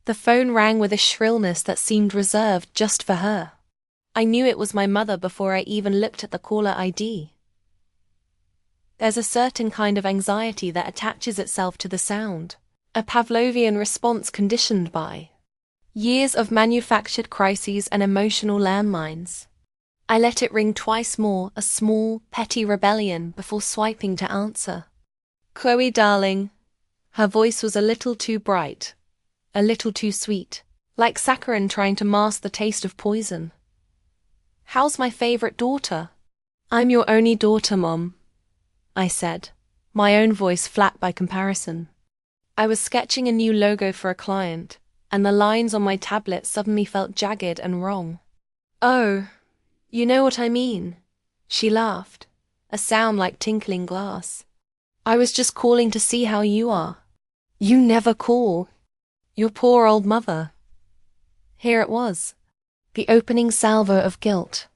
The phone rang with a shrillness that seemed reserved just for her. I knew it was my mother before I even looked at the caller ID. There's a certain kind of anxiety that attaches itself to the sound, a Pavlovian response conditioned by years of manufactured crises and emotional landmines. I let it ring twice more, a small, petty rebellion, before swiping to answer. "Chloe, darling." Her voice was a little too bright, a little too sweet, like saccharin trying to mask the taste of poison. "How's my favorite daughter?" "I'm your only daughter, Mom," I said, my own voice flat by comparison. I was sketching a new logo for a client, and the lines on my tablet suddenly felt jagged and wrong. "Oh, you know what I mean," she laughed, a sound like tinkling glass. "I was just calling to see how you are." "You never call. Your poor old mother." Here it was, the opening salvo of guilt.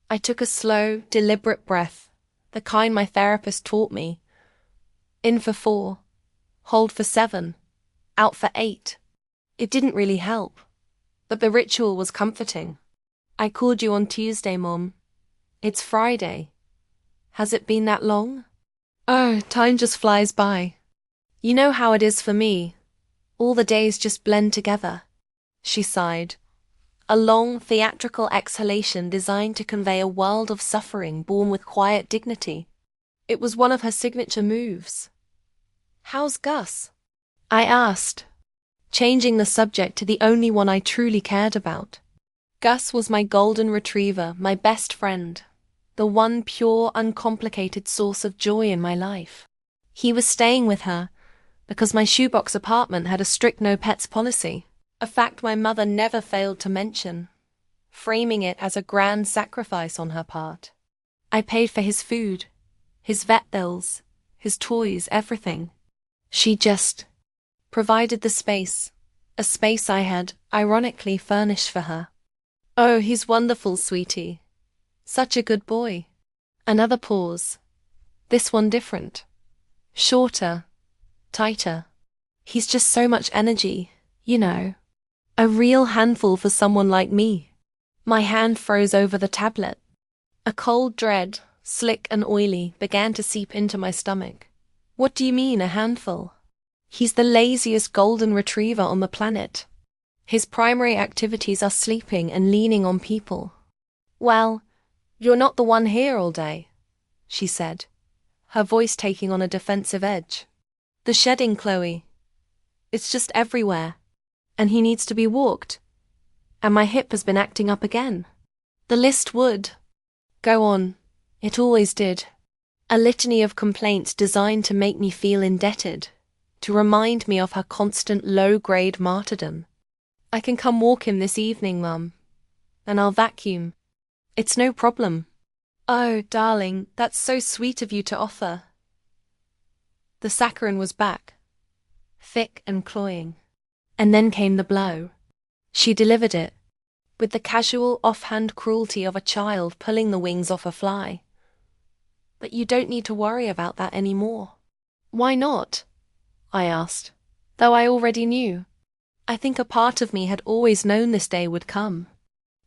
I took a slow, deliberate breath, the kind my therapist taught me. In for 4, hold for 7, out for 8. It didn't really help, but the ritual was comforting. "I called you on Tuesday, Mom. It's Friday. Has it been that long?" "Oh, time just flies by. You know how it is for me. All the days just blend together." She sighed, a long, theatrical exhalation designed to convey a world of suffering born with quiet dignity. It was one of her signature moves. "How's Gus?" I asked, changing the subject to the only one I truly cared about. Gus was my golden retriever, my best friend, the one pure, uncomplicated source of joy in my life. He was staying with her because my shoebox apartment had a strict no-pets policy, a fact my mother never failed to mention, framing it as a grand sacrifice on her part. I paid for his food, his vet bills, his toys, everything. She just provided the space, a space I had, ironically, furnished for her. "Oh, he's wonderful, sweetie. Such a good boy." Another pause. This one different. Shorter, tighter. "He's just so much energy, you know. A real handful for someone like me." My hand froze over the tablet. A cold dread, slick and oily, began to seep into my stomach. "What do you mean, a handful?" "He's the laziest golden retriever on the planet. His primary activities are sleeping and leaning on people." "Well, you're not the one here all day," she said, her voice taking on a defensive edge. "The shedding, Chloe. It's just everywhere. And he needs to be walked. And my hip has been acting up again." The list would go on. It always did. A litany of complaints designed to make me feel indebted, to remind me of her constant low-grade martyrdom. "I can come walk him this evening, Mum. And I'll vacuum. It's no problem." "Oh, darling, that's so sweet of you to offer." The saccharin was back, thick and cloying. And then came the blow. She delivered it, with the casual, offhand cruelty of a child pulling the wings off a fly. "But you don't need to worry about that anymore." "Why not?" I asked, though I already knew. I think a part of me had always known this day would come.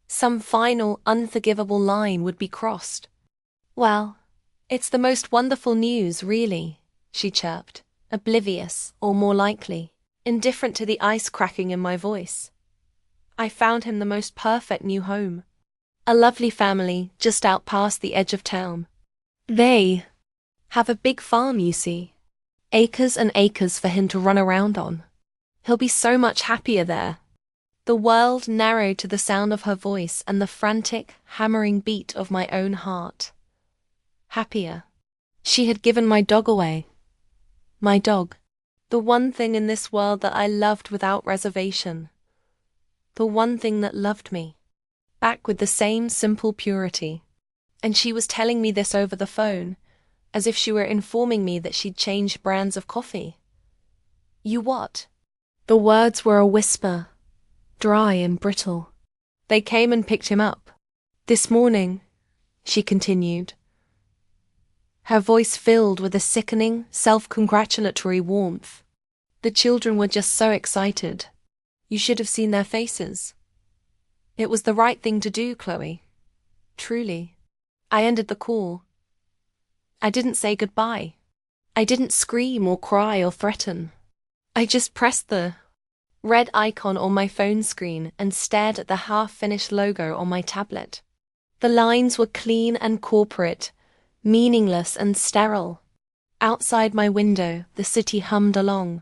Some final, unforgivable line would be crossed. "Well, it's the most wonderful news, really," she chirped, oblivious, or more likely, indifferent to the ice cracking in my voice. "I found him the most perfect new home. A lovely family just out past the edge of town. They have a big farm, you see. Acres and acres for him to run around on. He'll be so much happier there." The world narrowed to the sound of her voice and the frantic, hammering beat of my own heart. Happier. She had given my dog away. My dog. The one thing in this world that I loved without reservation. The one thing that loved me. Back with the same simple purity. And she was telling me this over the phone, as if she were informing me that she'd changed brands of coffee. "You what?" The words were a whisper, dry and brittle. "They came and picked him up. This morning," she continued, her voice filled with a sickening, self-congratulatory warmth. "The children were just so excited. You should have seen their faces. It was the right thing to do, Chloe. Truly. I ended the call. I didn't say goodbye. I didn't scream or cry or threaten. I just pressed the red icon on my phone screen and stared at the half-finished logo on my tablet. The lines were clean and corporate, meaningless and sterile. Outside my window, the city hummed along,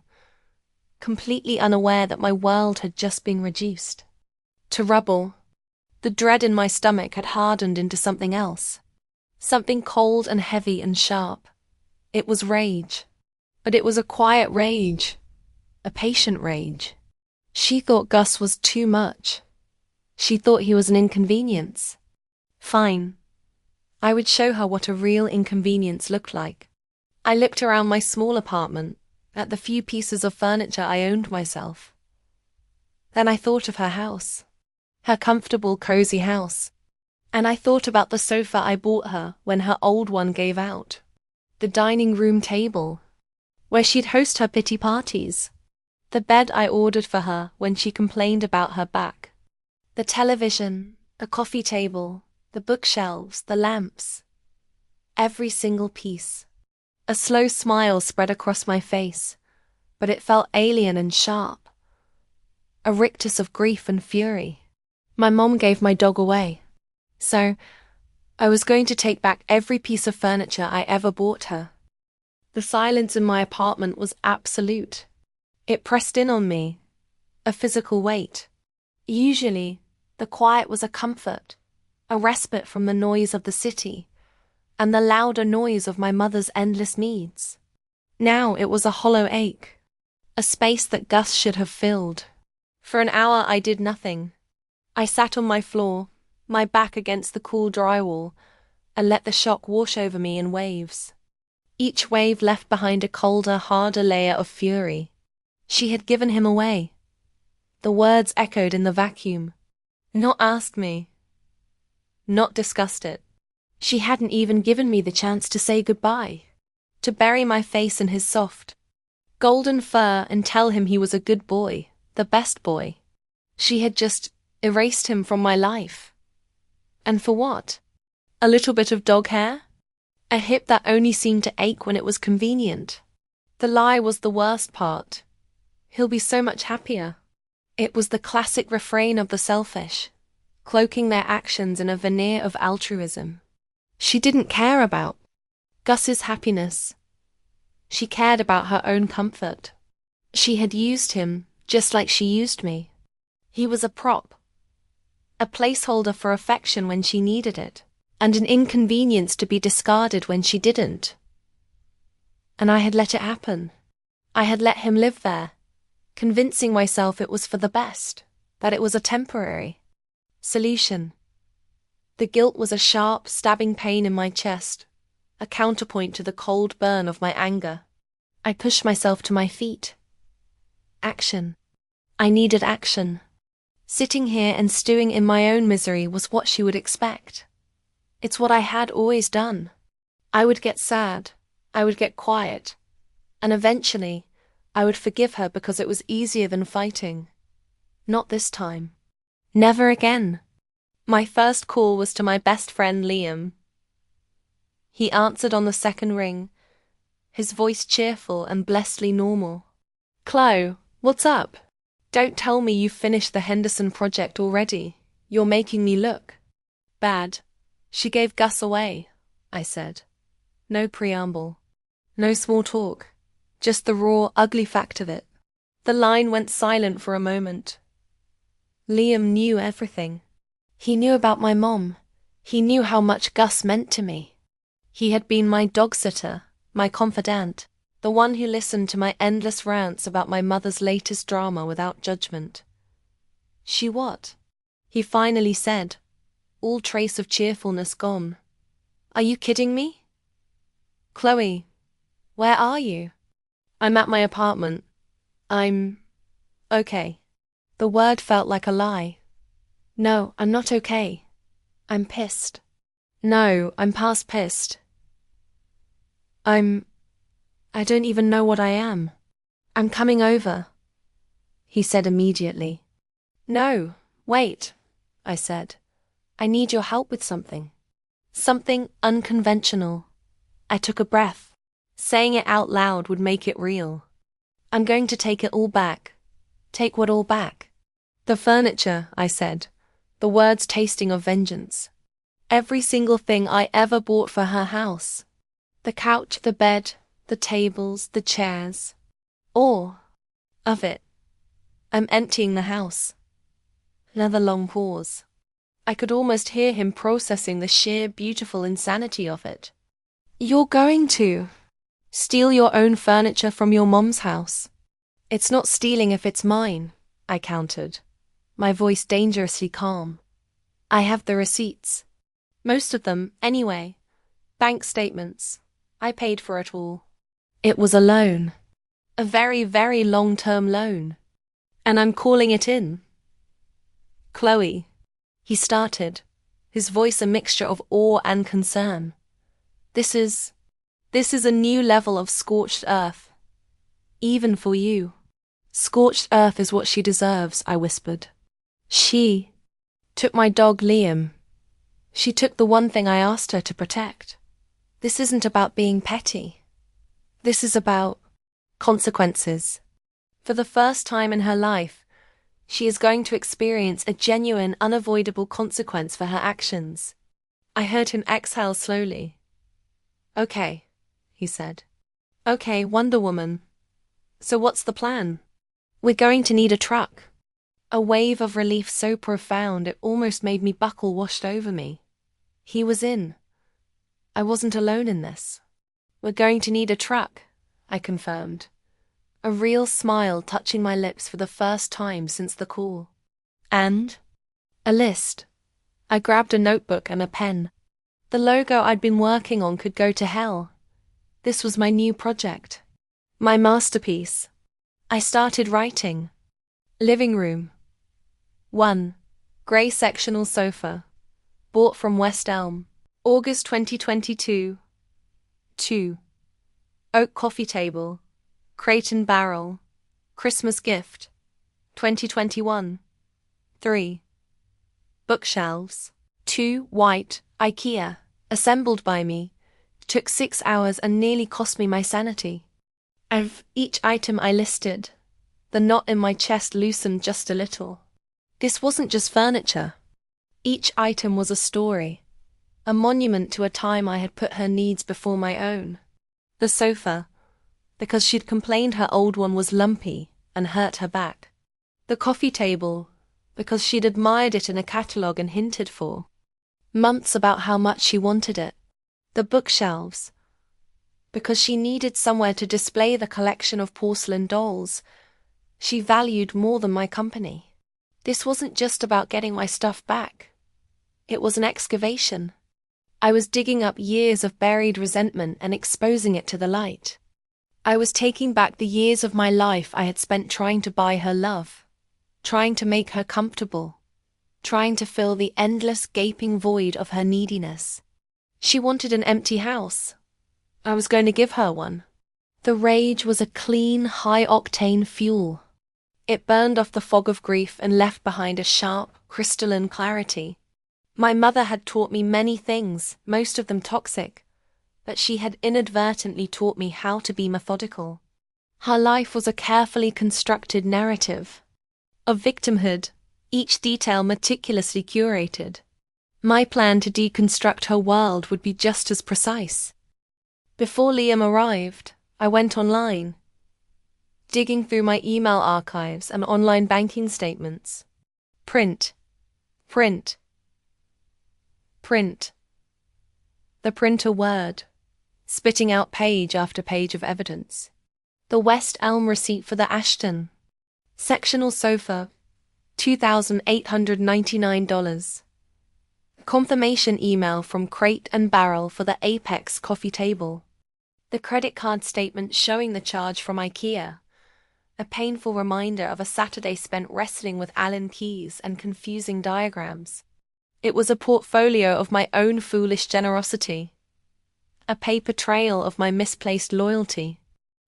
completely unaware that my world had just been reduced to rubble. The dread in my stomach had hardened into something else. Something cold and heavy and sharp. It was rage. But it was a quiet rage. A patient rage. She thought Gus was too much. She thought he was an inconvenience. Fine. I would show her what a real inconvenience looked like. I looked around my small apartment, at the few pieces of furniture I owned myself. Then I thought of her house. Her comfortable, cozy house. And I thought about the sofa I bought her when her old one gave out. The dining room table, where she'd host her pity parties. The bed I ordered for her when she complained about her back. The television, the coffee table, the bookshelves, the lamps. Every single piece. A slow smile spread across my face, but it felt alien and sharp. A rictus of grief and fury. My mom gave my dog away. So, I was going to take back every piece of furniture I ever bought her. The silence in my apartment was absolute. It pressed in on me, a physical weight. Usually, the quiet was a comfort, a respite from the noise of the city, and the louder noise of my mother's endless needs. Now it was a hollow ache, a space that Gus should have filled. For an hour I did nothing. I sat on my floor, my back against the cool drywall, and let the shock wash over me in waves. Each wave left behind a colder, harder layer of fury. She had given him away. The words echoed in the vacuum. Not asked me. Not discussed it. She hadn't even given me the chance to say goodbye, to bury my face in his soft, golden fur and tell him he was a good boy, the best boy. She had just erased him from my life. And for what? A little bit of dog hair? A hip that only seemed to ache when it was convenient. The lie was the worst part. He'll be so much happier. It was the classic refrain of the selfish, cloaking their actions in a veneer of altruism. She didn't care about Gus's happiness. She cared about her own comfort. She had used him just like she used me. He was a prop, a placeholder for affection when she needed it, and an inconvenience to be discarded when she didn't. And I had let it happen. I had let him live there, convincing myself it was for the best, that it was a temporary solution. The guilt was a sharp, stabbing pain in my chest, a counterpoint to the cold burn of my anger. I pushed myself to my feet. Action. I needed action. Sitting here and stewing in my own misery was what she would expect. It's what I had always done. I would get sad, I would get quiet, and eventually I would forgive her because it was easier than fighting. Not this time. Never again. My first call was to my best friend Liam. He answered on the second ring, his voice cheerful and blessedly normal. Chloe, what's up? Don't tell me you've finished the Henderson project already. You're making me look bad. She gave Gus away, I said. No preamble. No small talk. Just the raw, ugly fact of it. The line went silent for a moment. Liam knew everything. He knew about my mom. He knew how much Gus meant to me. He had been my dog-sitter, my confidant, the one who listened to my endless rants about my mother's latest drama without judgment. She what? He finally said, all trace of cheerfulness gone. Are you kidding me? Chloe, where are you? I'm at my apartment. I'm okay. The word felt like a lie. No, I'm not okay. I'm pissed. No, I'm past pissed. I don't even know what I am. I'm coming over. he said immediately. No, wait, I said. I need your help with something. Something unconventional. I took a breath. Saying it out loud would make it real. I'm going to take it all back. Take what all back? The furniture, I said, the words tasting of vengeance. Every single thing I ever bought for her house. The couch, the bed, the tables, the chairs. All of it. I'm emptying the house. Another long pause. I could almost hear him processing the sheer beautiful insanity of it. You're going to steal your own furniture from your mom's house. It's not stealing if it's mine, I countered, my voice dangerously calm. I have the receipts. Most of them, anyway. Bank statements. I paid for it all. It was a loan. A very, very long-term loan. And I'm calling it in. Chloe, he started, his voice a mixture of awe and concern. This is a new level of scorched earth. Even for you. Scorched earth is what she deserves, I whispered. She took my dog Liam. She took the one thing I asked her to protect. This isn't about being petty. This is about consequences. For the first time in her life, she is going to experience a genuine, unavoidable consequence for her actions. I heard him exhale slowly. Okay, he said. Okay, Wonder Woman. So what's the plan? We're going to need a truck. A wave of relief so profound it almost made me buckle washed over me. He was in. I wasn't alone in this. We're going to need a truck, I confirmed. A real smile touching my lips for the first time since the call. And a list. I grabbed a notebook and a pen. The logo I'd been working on could go to hell. This was my new project. My masterpiece. I started writing. Living room. 1. Grey sectional sofa. Bought from West Elm. August 2022. 2. Oak coffee table. Crate and barrel. Christmas gift. 2021. 3. Bookshelves. 2. White. IKEA. Assembled by me. Took 6 hours and nearly cost me my sanity. Each item I listed. The knot in my chest loosened just a little. This wasn't just furniture. Each item was a story. A monument to a time I had put her needs before my own. The sofa, because she'd complained her old one was lumpy and hurt her back. The coffee table, because she'd admired it in a catalogue and hinted for months about how much she wanted it. The bookshelves, because she needed somewhere to display the collection of porcelain dolls she valued more than my company. This wasn't just about getting my stuff back. It was an excavation. I was digging up years of buried resentment and exposing it to the light. I was taking back the years of my life I had spent trying to buy her love, trying to make her comfortable, trying to fill the endless gaping void of her neediness. She wanted an empty house. I was going to give her one. The rage was a clean, high-octane fuel. It burned off the fog of grief and left behind a sharp, crystalline clarity. My mother had taught me many things, most of them toxic, but she had inadvertently taught me how to be methodical. Her life was a carefully constructed narrative of victimhood, each detail meticulously curated. My plan to deconstruct her world would be just as precise. Before Liam arrived, I went online, digging through my email archives and online banking statements. Print. Print. Print. The printer whirred, spitting out page after page of evidence. The West Elm receipt for the Ashton. Sectional sofa, $2,899. Confirmation email from Crate and Barrel for the Apex coffee table. The credit card statement showing the charge from IKEA. A painful reminder of a Saturday spent wrestling with Allen keys and confusing diagrams. It was a portfolio of my own foolish generosity. A paper trail of my misplaced loyalty.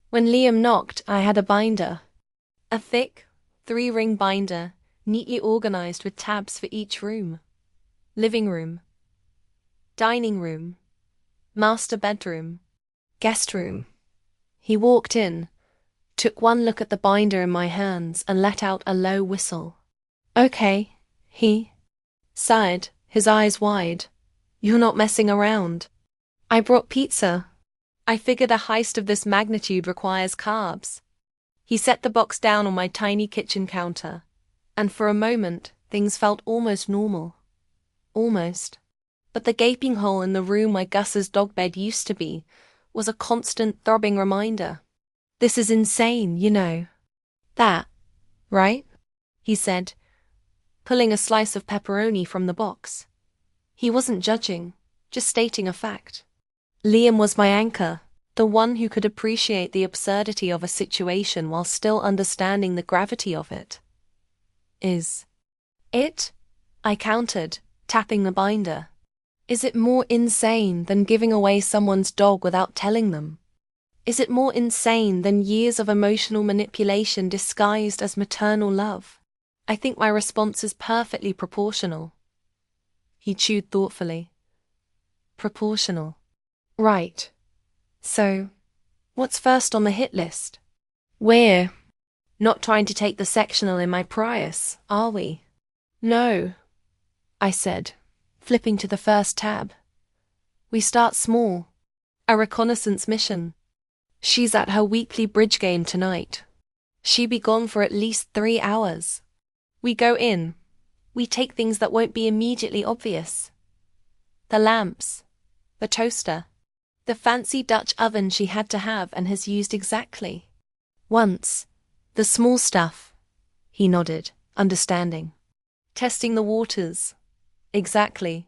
When Liam knocked, I had a binder. A thick, 3-ring binder, neatly organized with tabs for each room. Living room, dining room, master bedroom, guest room. He walked in, took one look at the binder in my hands and let out a low whistle. Okay, he sighed, his eyes wide. You're not messing around. I brought pizza. I figured a heist of this magnitude requires carbs. He set the box down on my tiny kitchen counter, and for a moment, things felt almost normal. Almost. But the gaping hole in the room where Gus's dog bed used to be was a constant throbbing reminder. This is insane, you know. That, right? He said, pulling a slice of pepperoni from the box. He wasn't judging, just stating a fact. Liam was my anchor, the one who could appreciate the absurdity of a situation while still understanding the gravity of it. Is it? I countered, tapping the binder. Is it more insane than giving away someone's dog without telling them? Is it more insane than years of emotional manipulation disguised as maternal love? I think my response is perfectly proportional. He chewed thoughtfully. Proportional. Right. So, what's first on the hit list? We're not trying to take the sectional in my Prius, are we? No, I said, flipping to the first tab. We start small. A reconnaissance mission. She's at her weekly bridge game tonight. She'll be gone for at least 3 hours. We go in. We take things that won't be immediately obvious. The lamps. The toaster. The fancy Dutch oven she had to have and has used exactly once. The small stuff. He nodded, understanding. Testing the waters. Exactly.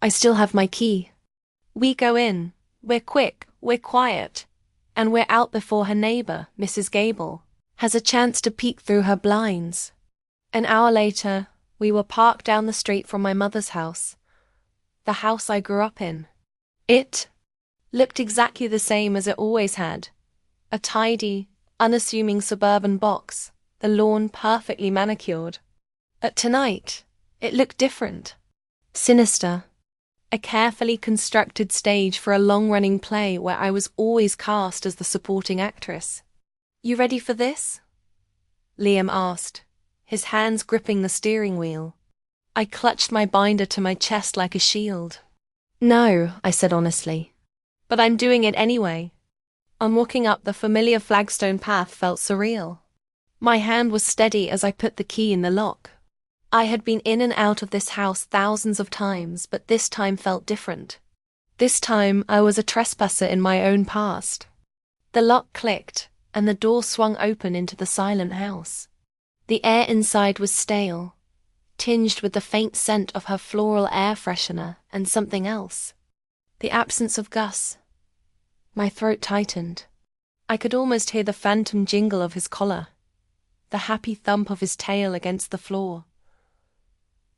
I still have my key. We go in. We're quick. We're quiet. And we're out before her neighbor, Mrs. Gable, has a chance to peek through her blinds. An hour later, we were parked down the street from my mother's house. The house I grew up in. It looked exactly the same as it always had. A tidy, unassuming suburban box, the lawn perfectly manicured. But tonight, it looked different. Sinister. A carefully constructed stage for a long-running play where I was always cast as the supporting actress. You ready for this? Liam asked, his hands gripping the steering wheel. I clutched my binder to my chest like a shield. No, I said honestly. But I'm doing it anyway. Walking up the familiar flagstone path felt surreal. My hand was steady as I put the key in the lock. I had been in and out of this house thousands of times, but this time felt different. This time I was a trespasser in my own past. The lock clicked, and the door swung open into the silent house. The air inside was stale, tinged with the faint scent of her floral air freshener and something else. The absence of Gus. My throat tightened. I could almost hear the phantom jingle of his collar, the happy thump of his tail against the floor.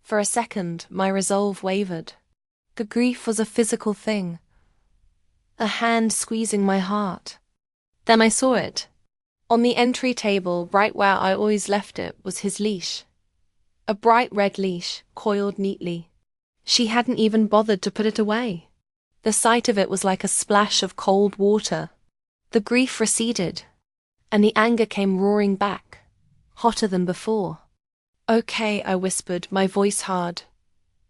For a second, my resolve wavered. The grief was a physical thing, a hand squeezing my heart. Then I saw it. On the entry table, right where I always left it, was his leash. A bright red leash, coiled neatly. She hadn't even bothered to put it away. The sight of it was like a splash of cold water. The grief receded, and the anger came roaring back, hotter than before. Okay, I whispered, my voice hard.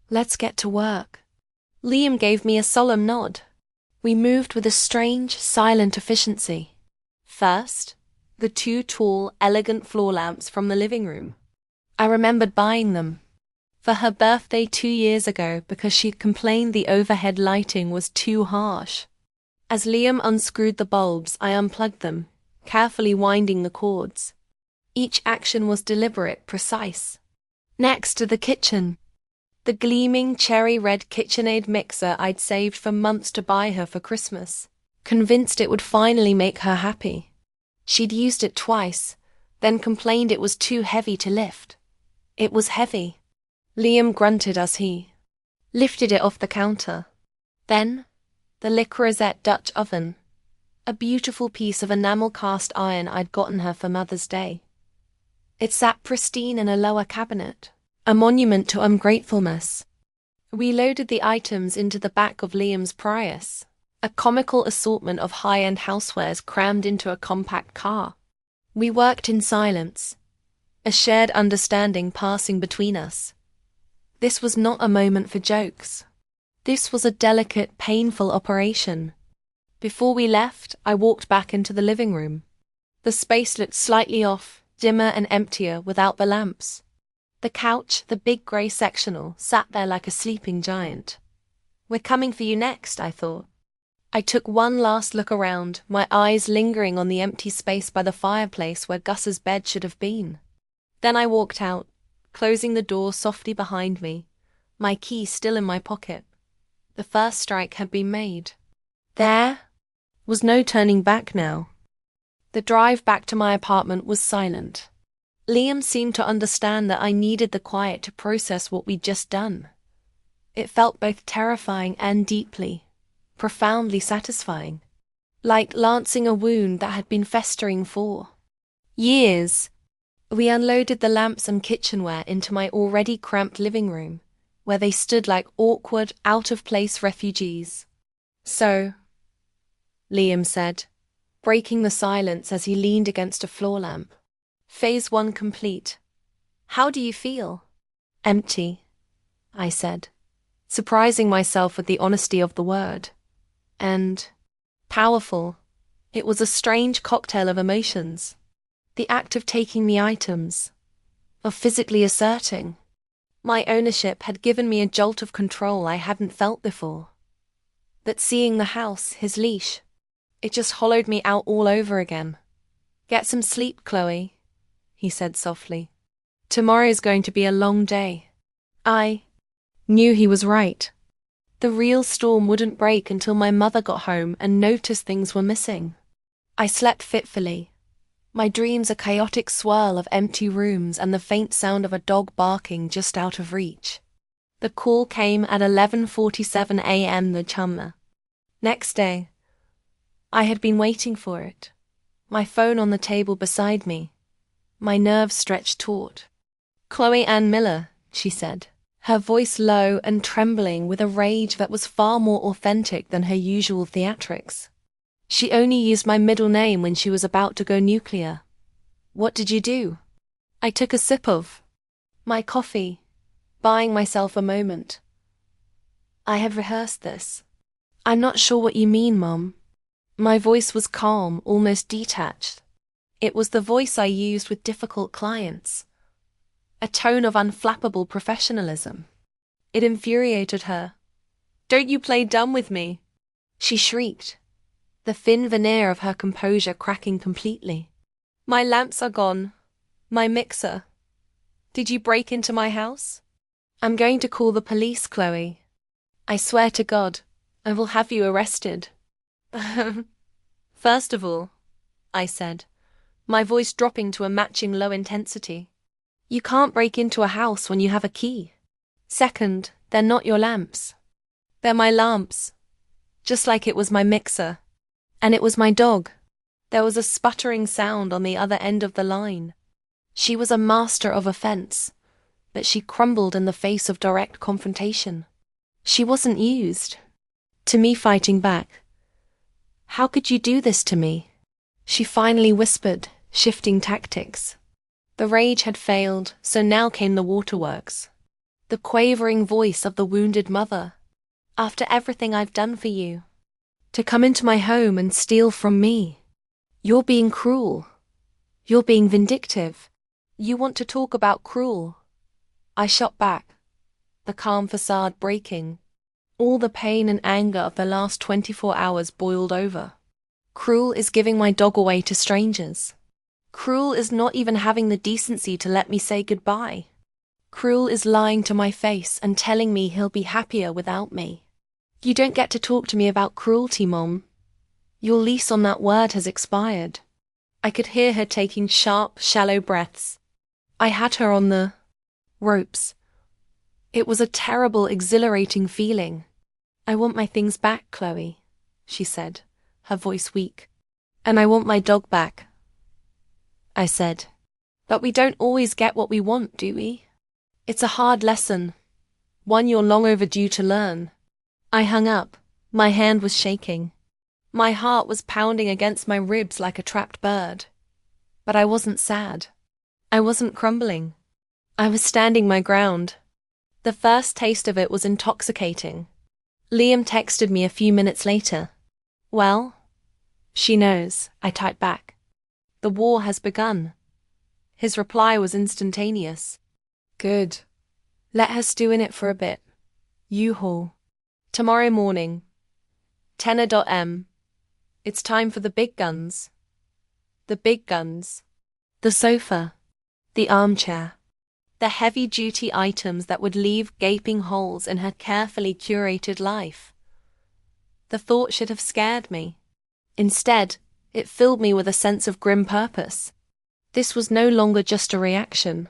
Let's get to work. Liam gave me a solemn nod. We moved with a strange, silent efficiency. First, the 2 tall, elegant floor lamps from the living room. I remembered buying them for her birthday 2 years ago because she'd complained the overhead lighting was too harsh. As Liam unscrewed the bulbs, I unplugged them, carefully winding the cords. Each action was deliberate, precise. Next to the kitchen. The gleaming cherry-red KitchenAid mixer I'd saved for months to buy her for Christmas, convinced it would finally make her happy. She'd used it twice, then complained it was too heavy to lift. It was heavy. Liam grunted as he lifted it off the counter. Then, the Le Creuset Dutch oven, a beautiful piece of enamel cast iron I'd gotten her for Mother's Day. It sat pristine in a lower cabinet, a monument to ungratefulness. We loaded the items into the back of Liam's Prius, a comical assortment of high-end housewares crammed into a compact car. We worked in silence, a shared understanding passing between us. This was not a moment for jokes. This was a delicate, painful operation. Before we left, I walked back into the living room. The space looked slightly off, dimmer and emptier without the lamps. The couch, the big grey sectional, sat there like a sleeping giant. We're coming for you next, I thought. I took one last look around, my eyes lingering on the empty space by the fireplace where Gus's bed should have been. Then I walked out, closing the door softly behind me, my key still in my pocket. The first strike had been made. There was no turning back now. The drive back to my apartment was silent. Liam seemed to understand that I needed the quiet to process what we'd just done. It felt both terrifying and deeply, profoundly satisfying, like lancing a wound that had been festering for years. We unloaded the lamps and kitchenware into my already cramped living room, where they stood like awkward, out-of-place refugees. So, Liam said, breaking the silence as he leaned against a floor lamp. Phase 1 complete. How do you feel? Empty, I said, surprising myself with the honesty of the word. And powerful. It was a strange cocktail of emotions. The act of taking the items, of physically asserting my ownership had given me a jolt of control I hadn't felt before. But seeing the house, his leash, it just hollowed me out all over again. Get some sleep, Chloe, he said softly. Tomorrow's going to be a long day. I knew he was right. The real storm wouldn't break until my mother got home and noticed things were missing. I slept fitfully, my dreams a chaotic swirl of empty rooms and the faint sound of a dog barking just out of reach. The call came at 11:47 a.m. the chummer. Next day, I had been waiting for it, my phone on the table beside me, my nerves stretched taut. Chloe Ann Miller, she said, her voice low and trembling with a rage that was far more authentic than her usual theatrics. She only used my middle name when she was about to go nuclear. What did you do? I took a sip of my coffee, buying myself a moment. I have rehearsed this. I'm not sure what you mean, Mom. My voice was calm, almost detached. It was the voice I used with difficult clients. A tone of unflappable professionalism. It infuriated her. Don't you play dumb with me? She shrieked, the thin veneer of her composure cracking completely. My lamps are gone. My mixer. Did you break into my house? I'm going to call the police, Chloe. I swear to God, I will have you arrested. First of all, I said, my voice dropping to a matching low intensity, you can't break into a house when you have a key. Second, they're not your lamps. They're my lamps. Just like it was my mixer. And it was my dog. There was a sputtering sound on the other end of the line. She was a master of offense, but she crumbled in the face of direct confrontation. She wasn't used to me fighting back. How could you do this to me? She finally whispered, shifting tactics. The rage had failed, so now came the waterworks. The quavering voice of the wounded mother. After everything I've done for you, to come into my home and steal from me. You're being cruel. You're being vindictive. You want to talk about cruel. I shot back, the calm facade breaking. All the pain and anger of the last 24 hours boiled over. Cruel is giving my dog away to strangers. Cruel is not even having the decency to let me say goodbye. Cruel is lying to my face and telling me he'll be happier without me. You don't get to talk to me about cruelty, Mom. Your lease on that word has expired. I could hear her taking sharp, shallow breaths. I had her on the ropes. It was a terrible, exhilarating feeling. I want my things back, Chloe, she said, her voice weak. And I want my dog back, I said. But we don't always get what we want, do we? It's a hard lesson, one you're long overdue to learn. I hung up. My hand was shaking. My heart was pounding against my ribs like a trapped bird. But I wasn't sad. I wasn't crumbling. I was standing my ground. The first taste of it was intoxicating. Liam texted me a few minutes later. Well? She knows, I typed back. The war has begun. His reply was instantaneous. Good. Let her stew in it for a bit. U-Haul. Tomorrow morning. Tenor.m. It's time for the big guns. The big guns. The sofa. The armchair. The heavy-duty items that would leave gaping holes in her carefully curated life. The thought should have scared me. Instead, it filled me with a sense of grim purpose. This was no longer just a reaction.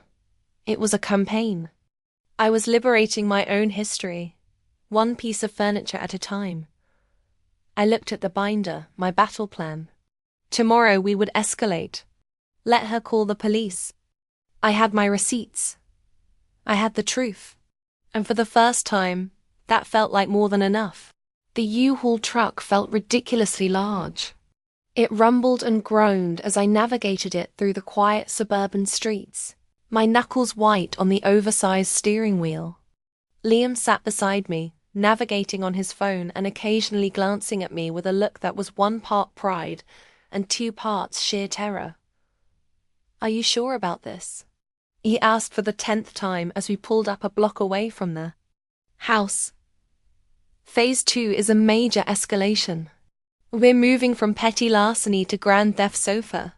It was a campaign. I was liberating my own history, one piece of furniture at a time. I looked at the binder, my battle plan. Tomorrow we would escalate. Let her call the police. I had my receipts. I had the truth. And for the first time, that felt like more than enough. The U-Haul truck felt ridiculously large. It rumbled and groaned as I navigated it through the quiet suburban streets, my knuckles white on the oversized steering wheel. Liam sat beside me, navigating on his phone and occasionally glancing at me with a look that was 1 part pride and 2 parts sheer terror. Are you sure about this? He asked for the 10th time as we pulled up a block away from the house. Phase 2 is a major escalation. We're moving from petty larceny to grand theft sofa.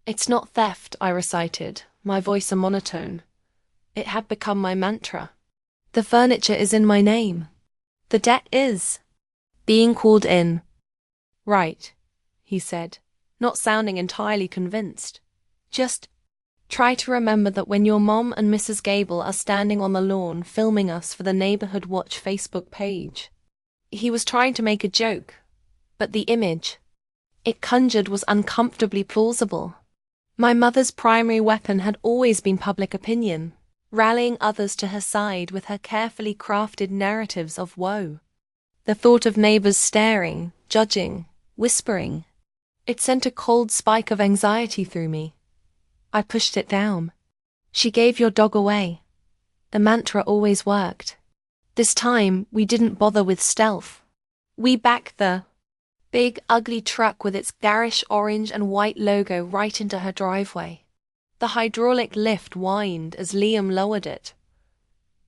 It's not theft, I recited, my voice a monotone. It had become my mantra. The furniture is in my name. The debt is being called in. Right, he said, not sounding entirely convinced. Just try to remember that when your mom and Mrs. Gable are standing on the lawn filming us for the Neighborhood Watch Facebook page. He was trying to make a joke, but the image it conjured was uncomfortably plausible. My mother's primary weapon had always been public opinion, rallying others to her side with her carefully crafted narratives of woe. The thought of neighbors staring, judging, whispering, it sent a cold spike of anxiety through me. I pushed it down. She gave your dog away. The mantra always worked. This time, we didn't bother with stealth. We backed the big, ugly truck with its garish orange and white logo right into her driveway. The hydraulic lift whined as Liam lowered it,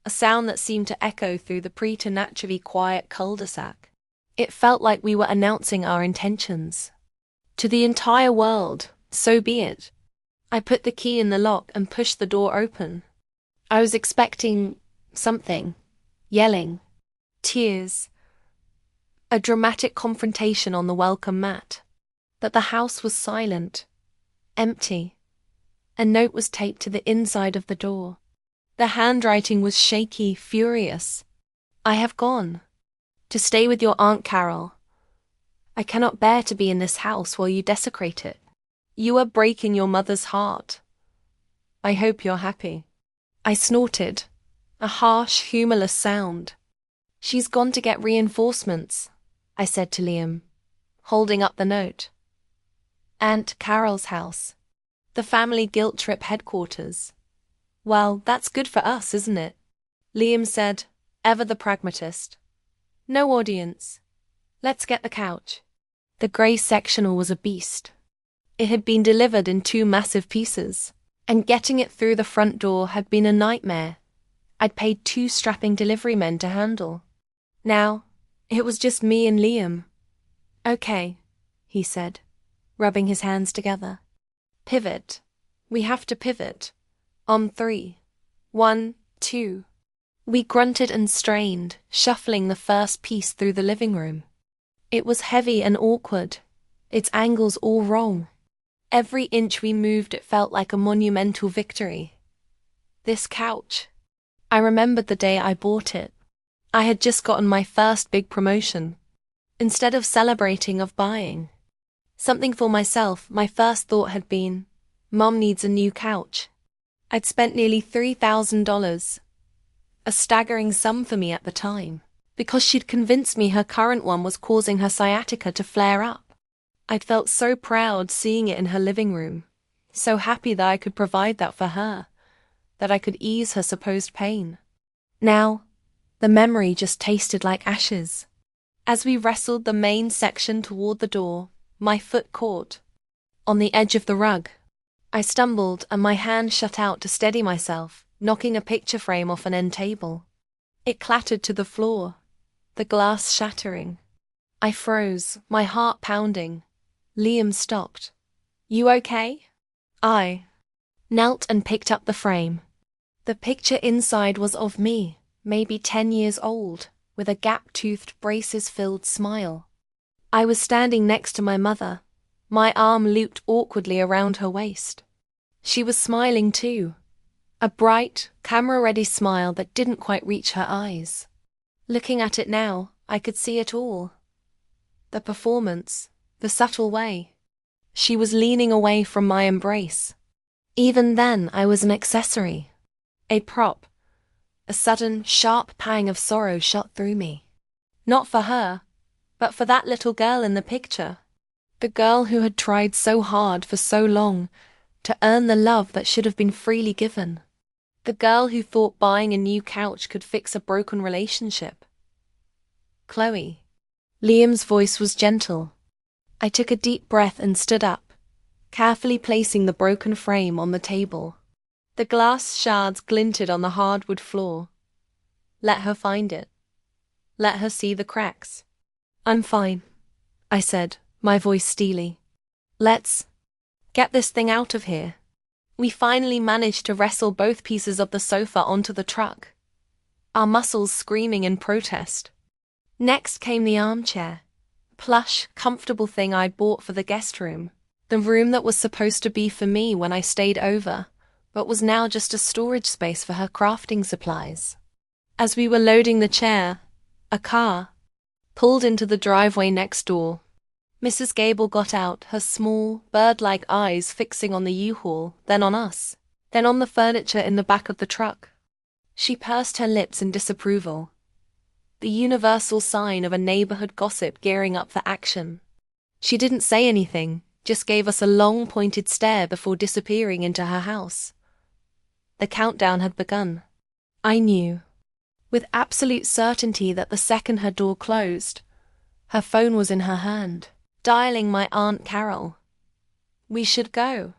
a sound that seemed to echo through the preternaturally quiet cul-de-sac. It felt like we were announcing our intentions. To the entire world, so be it. I put the key in the lock and pushed the door open. I was expecting something. Yelling. Tears. A dramatic confrontation on the welcome mat. But the house was silent. Empty. A note was taped to the inside of the door. The handwriting was shaky, furious. I have gone. To stay with your Aunt Carol. I cannot bear to be in this house while you desecrate it. You are breaking your mother's heart. I hope you're happy. I snorted, a harsh, humorless sound. She's gone to get reinforcements, I said to Liam, holding up the note. Aunt Carol's house. The family guilt trip headquarters. Well, that's good for us, isn't it? Liam said, ever the pragmatist. No audience. Let's get the couch. The grey sectional was a beast. It had been delivered in 2 massive pieces, and getting it through the front door had been a nightmare. I'd paid 2 strapping delivery men to handle. Now, it was just me and Liam. Okay, he said, rubbing his hands together. Pivot. We have to pivot. On 3. 1, 2. We grunted and strained, shuffling the first piece through the living room. It was heavy and awkward, its angles all wrong. Every inch we moved it felt like a monumental victory. This couch. I remembered the day I bought it. I had just gotten my first big promotion. Instead of celebrating, of buying something for myself, my first thought had been, Mom needs a new couch. I'd spent nearly $3,000, a staggering sum for me at the time, because she'd convinced me her current one was causing her sciatica to flare up. I'd felt so proud seeing it in her living room, so happy that I could provide that for her, that I could ease her supposed pain. Now, the memory just tasted like ashes. As we wrestled the main section toward the door, my foot caught on the edge of the rug. I stumbled and my hand shut out to steady myself, knocking a picture frame off an end table. It clattered to the floor, the glass shattering. I froze, my heart pounding. Liam stopped. "You okay?" I knelt and picked up the frame. The picture inside was of me, maybe 10 years old, with a gap-toothed, braces-filled smile. I was standing next to my mother, my arm looped awkwardly around her waist. She was smiling too, a bright, camera-ready smile that didn't quite reach her eyes. Looking at it now, I could see it all. The performance, the subtle way. She was leaning away from my embrace. Even then, I was an accessory, a prop. A sudden, sharp pang of sorrow shot through me. Not for her, but for that little girl in the picture. The girl who had tried so hard for so long to earn the love that should have been freely given. The girl who thought buying a new couch could fix a broken relationship. Chloe. Liam's voice was gentle. I took a deep breath and stood up, carefully placing the broken frame on the table. The glass shards glinted on the hardwood floor. Let her find it. Let her see the cracks. "I'm fine," I said, my voice steely. "Let's get this thing out of here." We finally managed to wrestle both pieces of the sofa onto the truck, our muscles screaming in protest. Next came the armchair, plush, comfortable thing I'd bought for the guest room, the room that was supposed to be for me when I stayed over, but was now just a storage space for her crafting supplies. As we were loading the chair, a car pulled into the driveway next door. Mrs. Gable got out, her small, bird-like eyes fixing on the U-Haul, then on us, then on the furniture in the back of the truck. She pursed her lips in disapproval, the universal sign of a neighborhood gossip gearing up for action. She didn't say anything, just gave us a long, pointed stare before disappearing into her house. The countdown had begun. I knew, with absolute certainty, that the second her door closed, her phone was in her hand, dialing my Aunt Carol. "We should go,"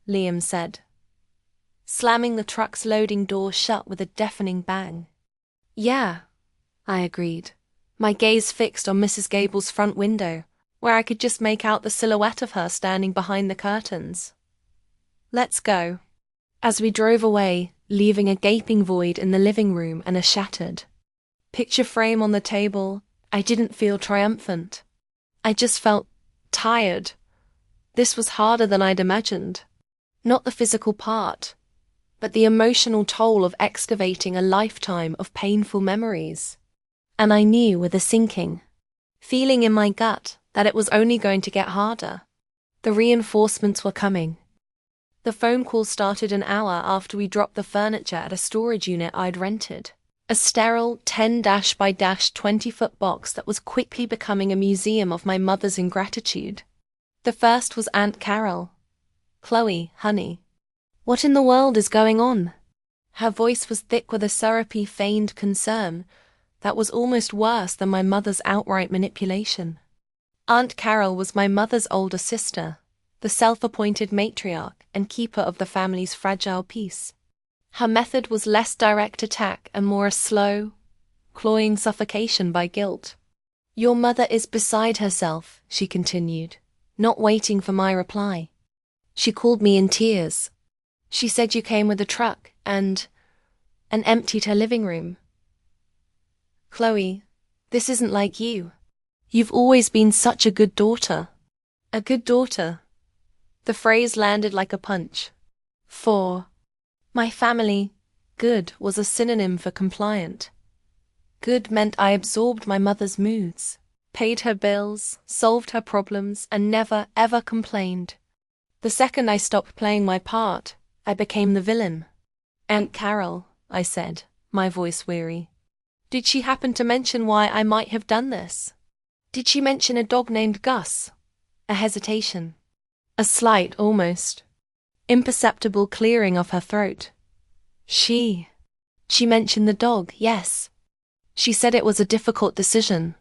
Liam said, slamming the truck's loading door shut with a deafening bang. "Yeah," I agreed, my gaze fixed on Mrs. Gable's front window, where I could just make out the silhouette of her standing behind the curtains. "Let's go." As we drove away, leaving a gaping void in the living room and a shattered picture frame on the table, I didn't feel triumphant. I just felt tired. This was harder than I'd imagined. Not the physical part, but the emotional toll of excavating a lifetime of painful memories. And I knew with a sinking feeling in my gut that it was only going to get harder. The reinforcements were coming. The phone call started an hour after we dropped the furniture at a storage unit I'd rented. A sterile 10-by-20-foot box that was quickly becoming a museum of my mother's ingratitude. The first was Aunt Carol. "Chloe, honey, what in the world is going on?" Her voice was thick with a syrupy, feigned concern that was almost worse than my mother's outright manipulation. Aunt Carol was my mother's older sister, the self-appointed matriarch and keeper of the family's fragile peace. Her method was less direct attack and more a slow, cloying suffocation by guilt. "Your mother is beside herself," she continued, not waiting for my reply. She called me in tears. "She said you came with a truck and emptied her living room. Chloe, this isn't like you. You've always been such a good daughter." A good daughter. The phrase landed like a punch. For my family, good was a synonym for compliant. Good meant I absorbed my mother's moods, paid her bills, solved her problems, and never, ever complained. The second I stopped playing my part, I became the villain. Aunt Carol, I said, my voice weary. Did she happen to mention why I might have done this? Did she mention a dog named Gus? A hesitation. A slight, almost imperceptible clearing of her throat. She mentioned the dog, yes. She said it was a difficult decision,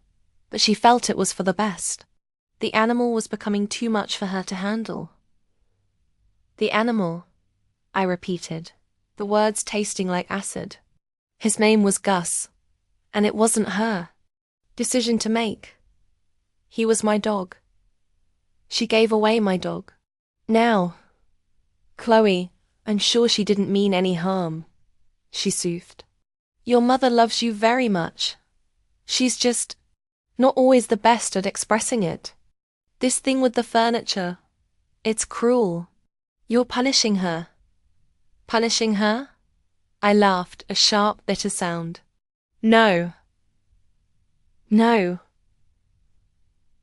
but she felt it was for the best. The animal was becoming too much for her to handle. The animal, I repeated, the words tasting like acid. His name was Gus, and it wasn't her decision to make. He was my dog. She gave away my dog. Now, Chloe, I'm sure she didn't mean any harm, she soothed. Your mother loves you very much. She's just not always the best at expressing it. This thing with the furniture, it's cruel. You're punishing her. Punishing her? I laughed, a sharp, bitter sound. No. No.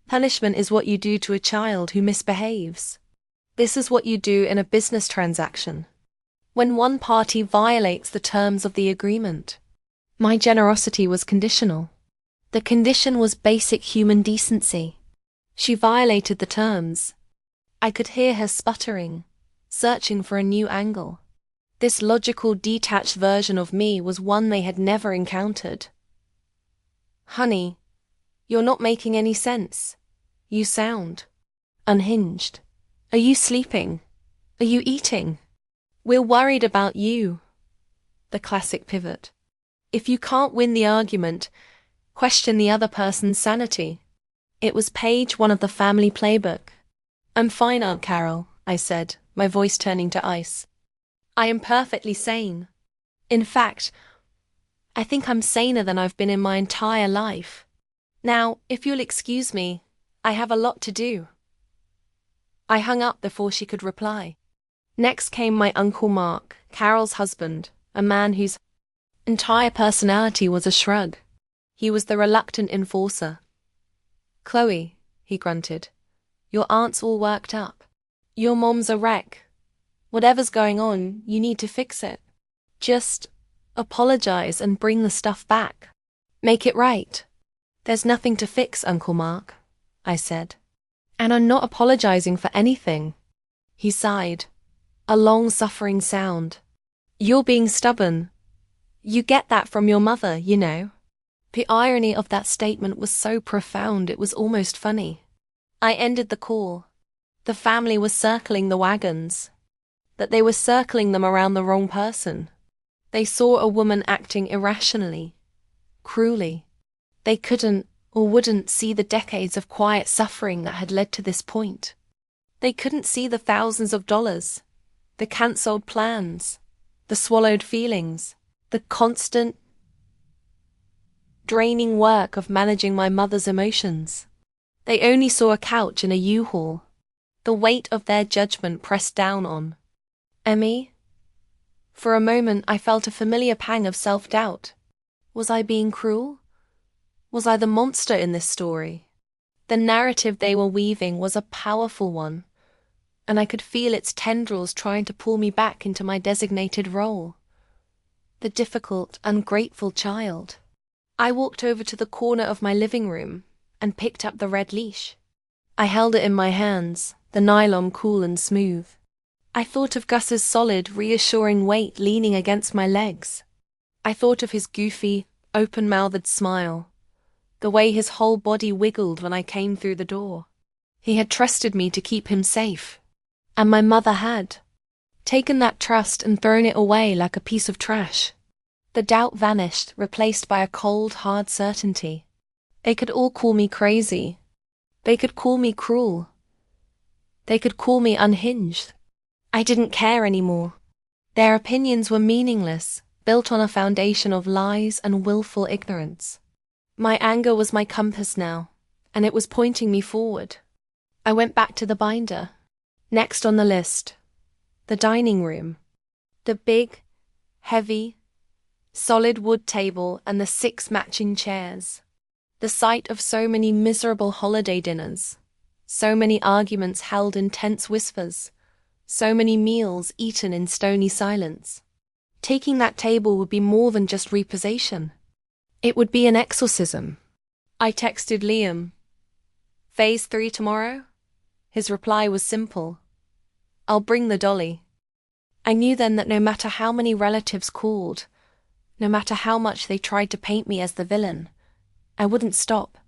Punishment is what you do to a child who misbehaves. This is what you do in a business transaction, when one party violates the terms of the agreement. My generosity was conditional. The condition was basic human decency. She violated the terms. I could hear her sputtering, searching for a new angle. This logical, detached version of me was one they had never encountered. Honey, you're not making any sense. You sound unhinged. Are you sleeping? Are you eating? We're worried about you. The classic pivot. If you can't win the argument, question the other person's sanity. It was page 1 of the family playbook. I'm fine, Aunt Carol, I said, my voice turning to ice. I am perfectly sane. In fact, I think I'm saner than I've been in my entire life. Now, if you'll excuse me, I have a lot to do. I hung up before she could reply. Next came my Uncle Mark, Carol's husband, a man whose entire personality was a shrug. He was the reluctant enforcer. Chloe, he grunted, your aunt's all worked up. Your mom's a wreck. Whatever's going on, you need to fix it. Just apologize and bring the stuff back. Make it right. There's nothing to fix, Uncle Mark, I said. And I'm not apologizing for anything. He sighed, a long-suffering sound. You're being stubborn. You get that from your mother, you know. The irony of that statement was so profound it was almost funny. I ended the call. The family was circling the wagons. That they were circling them around the wrong person. They saw a woman acting irrationally, cruelly. They couldn't or wouldn't see the decades of quiet suffering that had led to this point. They couldn't see the thousands of dollars, the cancelled plans, the swallowed feelings, the constant, draining work of managing my mother's emotions. They only saw a couch in a U-Haul, the weight of their judgment pressed down on. Emmy? For a moment I felt a familiar pang of self-doubt. Was I being cruel? Was I the monster in this story? The narrative they were weaving was a powerful one, and I could feel its tendrils trying to pull me back into my designated role. The difficult, ungrateful child. I walked over to the corner of my living room and picked up the red leash. I held it in my hands, the nylon cool and smooth. I thought of Gus's solid, reassuring weight leaning against my legs. I thought of his goofy, open-mouthed smile, the way his whole body wiggled when I came through the door. He had trusted me to keep him safe, and my mother had taken that trust and thrown it away like a piece of trash. The doubt vanished, replaced by a cold, hard certainty. They could all call me crazy. They could call me cruel. They could call me unhinged. I didn't care anymore. Their opinions were meaningless, built on a foundation of lies and willful ignorance. My anger was my compass now, and it was pointing me forward. I went back to the binder. Next on the list, the dining room. The big, heavy, solid wood table and the 6 matching chairs. The sight of so many miserable holiday dinners, so many arguments held in tense whispers, So many meals eaten in stony silence. Taking that table would be more than just repossession. It would be an exorcism. I texted Liam. Phase 3 tomorrow? His reply was simple. I'll bring the dolly. I knew then that no matter how many relatives called, no matter how much they tried to paint me as the villain, I wouldn't stop.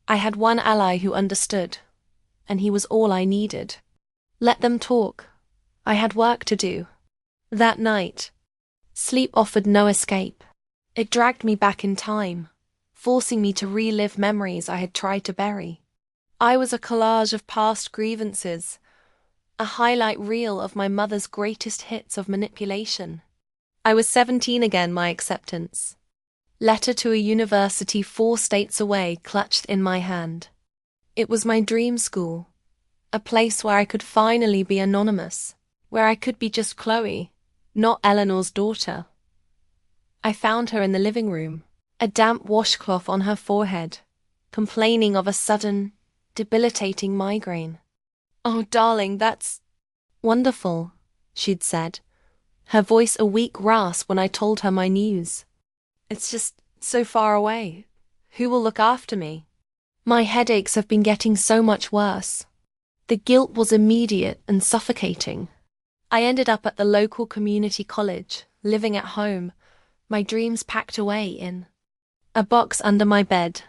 I had one ally who understood, and he was all I needed. Let them talk. I had work to do. That night, sleep offered no escape. It dragged me back in time, forcing me to relive memories I had tried to bury. I was a collage of past grievances, a highlight reel of my mother's greatest hits of manipulation. I was 17 again, my acceptance. Letter to a university 4 states away clutched in my hand. It was my dream school, a place where I could finally be anonymous, where I could be just Chloe, not Eleanor's daughter. I found her in the living room, a damp washcloth on her forehead, complaining of a sudden, debilitating migraine. "Oh, darling, that's wonderful," she'd said, her voice a weak rasp when I told her my news. "It's just so far away. Who will look after me? My headaches have been getting so much worse." The guilt was immediate and suffocating. I ended up at the local community college, living at home, my dreams packed away in a box under my bed.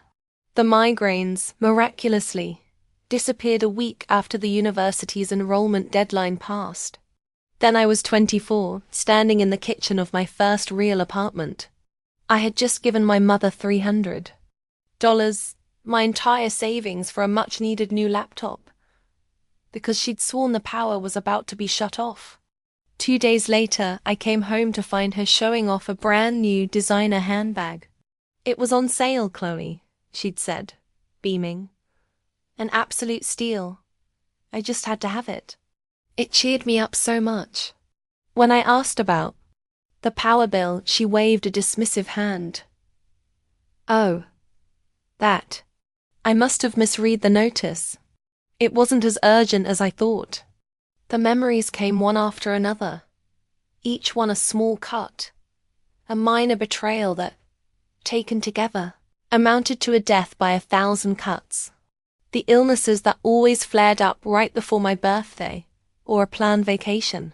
The migraines, miraculously, disappeared a week after the university's enrollment deadline passed. Then I was 24, standing in the kitchen of my first real apartment. I had just given my mother $300, my entire savings for a much-needed new laptop, because she'd sworn the power was about to be shut off. 2 days later, I came home to find her showing off a brand-new designer handbag. "It was on sale, Chloe," she'd said, beaming. "An absolute steal. I just had to have it." It cheered me up so much. When I asked about the power bill, she waved a dismissive hand. "Oh, that. I must have misread the notice. It wasn't as urgent as I thought." The memories came one after another, each one a small cut, a minor betrayal that, taken together, amounted to a death by 1,000 cuts. The illnesses that always flared up right before my birthday, or a planned vacation.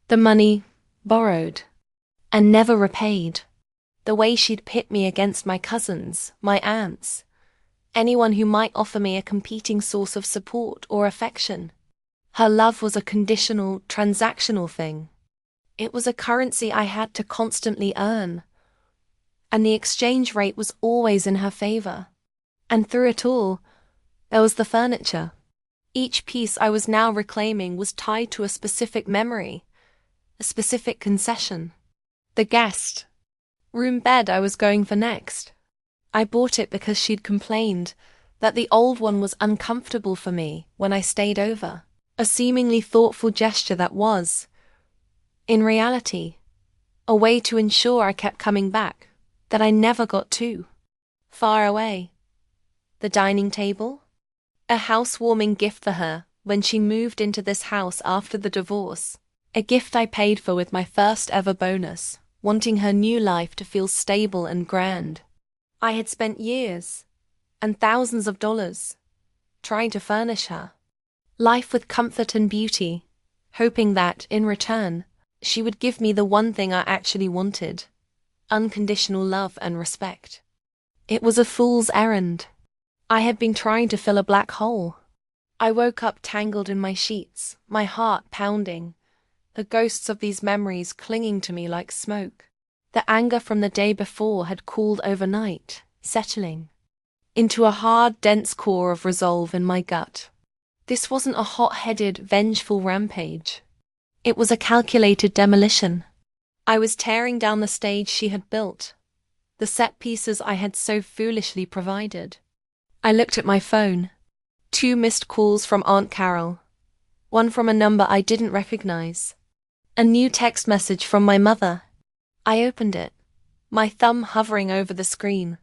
The money borrowed, and never repaid. The way she'd pit me against my cousins, my aunts, anyone who might offer me a competing source of support or affection. Her love was a conditional, transactional thing. It was a currency I had to constantly earn, and the exchange rate was always in her favor. And through it all, there was the furniture. Each piece I was now reclaiming was tied to a specific memory, a specific concession. The guest room bed I was going for next. I bought it because she'd complained that the old one was uncomfortable for me when I stayed over. A seemingly thoughtful gesture that was, in reality, a way to ensure I kept coming back, that I never got too far away. The dining table? A housewarming gift for her when she moved into this house after the divorce. A gift I paid for with my first ever bonus, wanting her new life to feel stable and grand. I had spent years, and thousands of dollars, trying to furnish her life with comfort and beauty, hoping that, in return, she would give me the one thing I actually wanted: unconditional love and respect. It was a fool's errand. I had been trying to fill a black hole. I woke up tangled in my sheets, my heart pounding, the ghosts of these memories clinging to me like smoke. The anger from the day before had cooled overnight, settling into a hard, dense core of resolve in my gut. This wasn't a hot-headed, vengeful rampage. It was a calculated demolition. I was tearing down the stage she had built, the set pieces I had so foolishly provided. I looked at my phone. 2 missed calls from Aunt Carol, one from a number I didn't recognize. A new text message from my mother. I opened it, my thumb hovering over the screen.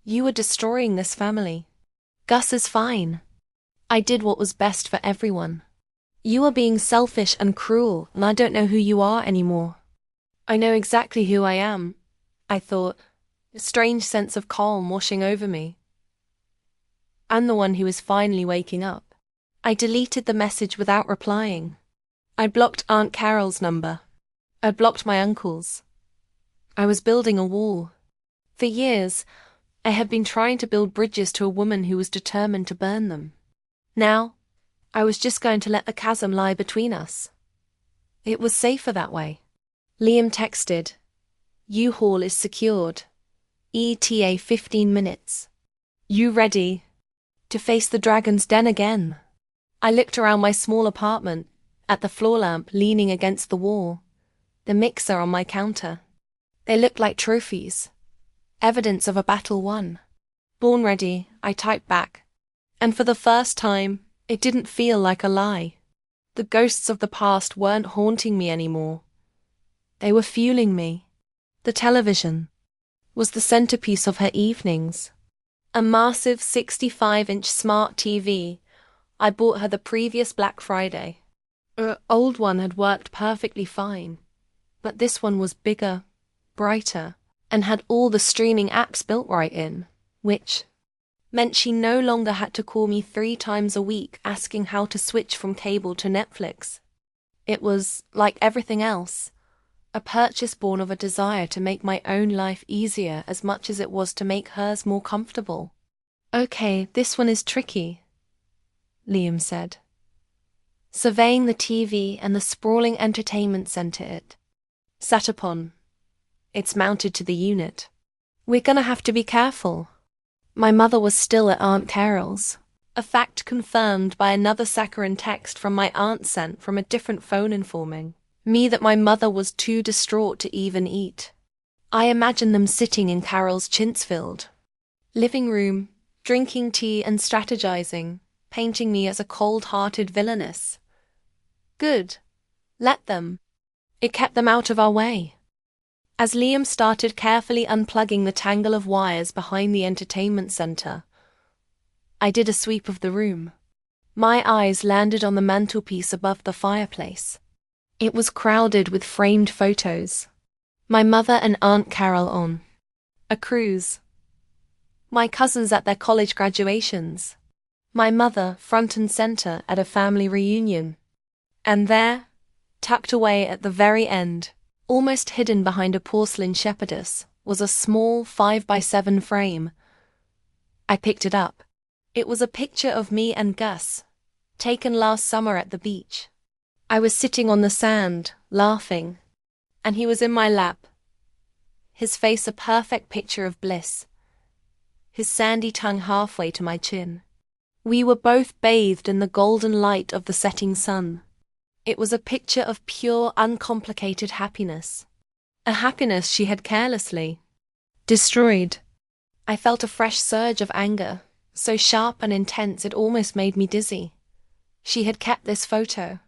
"You are destroying this family. Gus is fine. I did what was best for everyone. You are being selfish and cruel, and I don't know who you are anymore. I know exactly who I am, I thought, a strange sense of calm washing over me. I'm the one who is finally waking up. I deleted the message without replying. I'd blocked Aunt Carol's number. I'd blocked my uncle's. I was building a wall. For years, I had been trying to build bridges to a woman who was determined to burn them. Now, I was just going to let the chasm lie between us. It was safer that way. Liam texted, U-Haul is secured. ETA 15 minutes. You ready to face the dragon's den again? I looked around my small apartment, at the floor lamp leaning against the wall, the mixer on my counter. They looked like trophies, evidence of a battle won. Born ready, I typed back. And for the first time, it didn't feel like a lie. The ghosts of the past weren't haunting me anymore. They were fueling me. The television was the centerpiece of her evenings. A massive 65-inch smart TV. I bought her the previous Black Friday. Her old one had worked perfectly fine, but this one was bigger, brighter, and had all the streaming apps built right in, which meant she no longer had to call me 3 times a week asking how to switch from cable to Netflix. It was, like everything else, a purchase born of a desire to make my own life easier as much as it was to make hers more comfortable. Okay, this one is tricky, Liam said, surveying the TV and the sprawling entertainment center it sat upon. It's mounted to the unit. We're gonna have to be careful. My mother was still at Aunt Carol's, a fact confirmed by another saccharine text from my aunt sent from a different phone informing me that my mother was too distraught to even eat. I imagined them sitting in Carol's Chinsfield living room, drinking tea and strategizing, painting me as a cold-hearted villainess. Good. Let them. It kept them out of our way. As Liam started carefully unplugging the tangle of wires behind the entertainment center, I did a sweep of the room. My eyes landed on the mantelpiece above the fireplace. It was crowded with framed photos. My mother and Aunt Carol on a cruise. My cousins at their college graduations. My mother front and center at a family reunion. And there, tucked away at the very end, almost hidden behind a porcelain shepherdess, was a small 5x7 frame. I picked it up. It was a picture of me and Gus, taken last summer at the beach. I was sitting on the sand, laughing, and he was in my lap, his face a perfect picture of bliss, his sandy tongue halfway to my chin. We were both bathed in the golden light of the setting sun. It was a picture of pure, uncomplicated happiness. A happiness she had carelessly destroyed. I felt a fresh surge of anger, so sharp and intense it almost made me dizzy. She had kept this photo.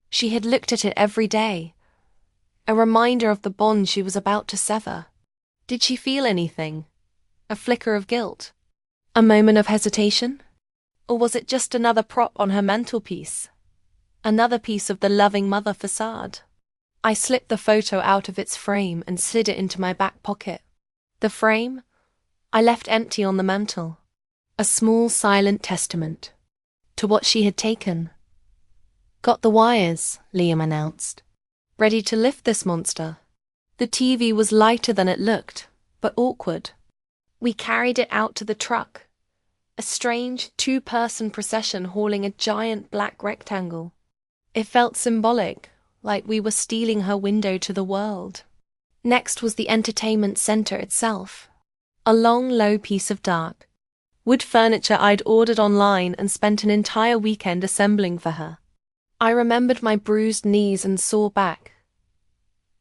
She had looked at it every day. A reminder of the bond she was about to sever. Did she feel anything? A flicker of guilt? A moment of hesitation? Or was it just another prop on her mantelpiece? Another piece of the loving mother facade? I slipped the photo out of its frame and slid it into my back pocket. The frame I left empty on the mantel. A small silent testament to what she had taken. Got the wires, Liam announced. Ready to lift this monster. The TV was lighter than it looked, but awkward. We carried it out to the truck. A strange 2-person procession hauling a giant black rectangle. It felt symbolic, like we were stealing her window to the world. Next was the entertainment center itself. A long, low piece of dark wood furniture I'd ordered online and spent an entire weekend assembling for her. I remembered my bruised knees and sore back.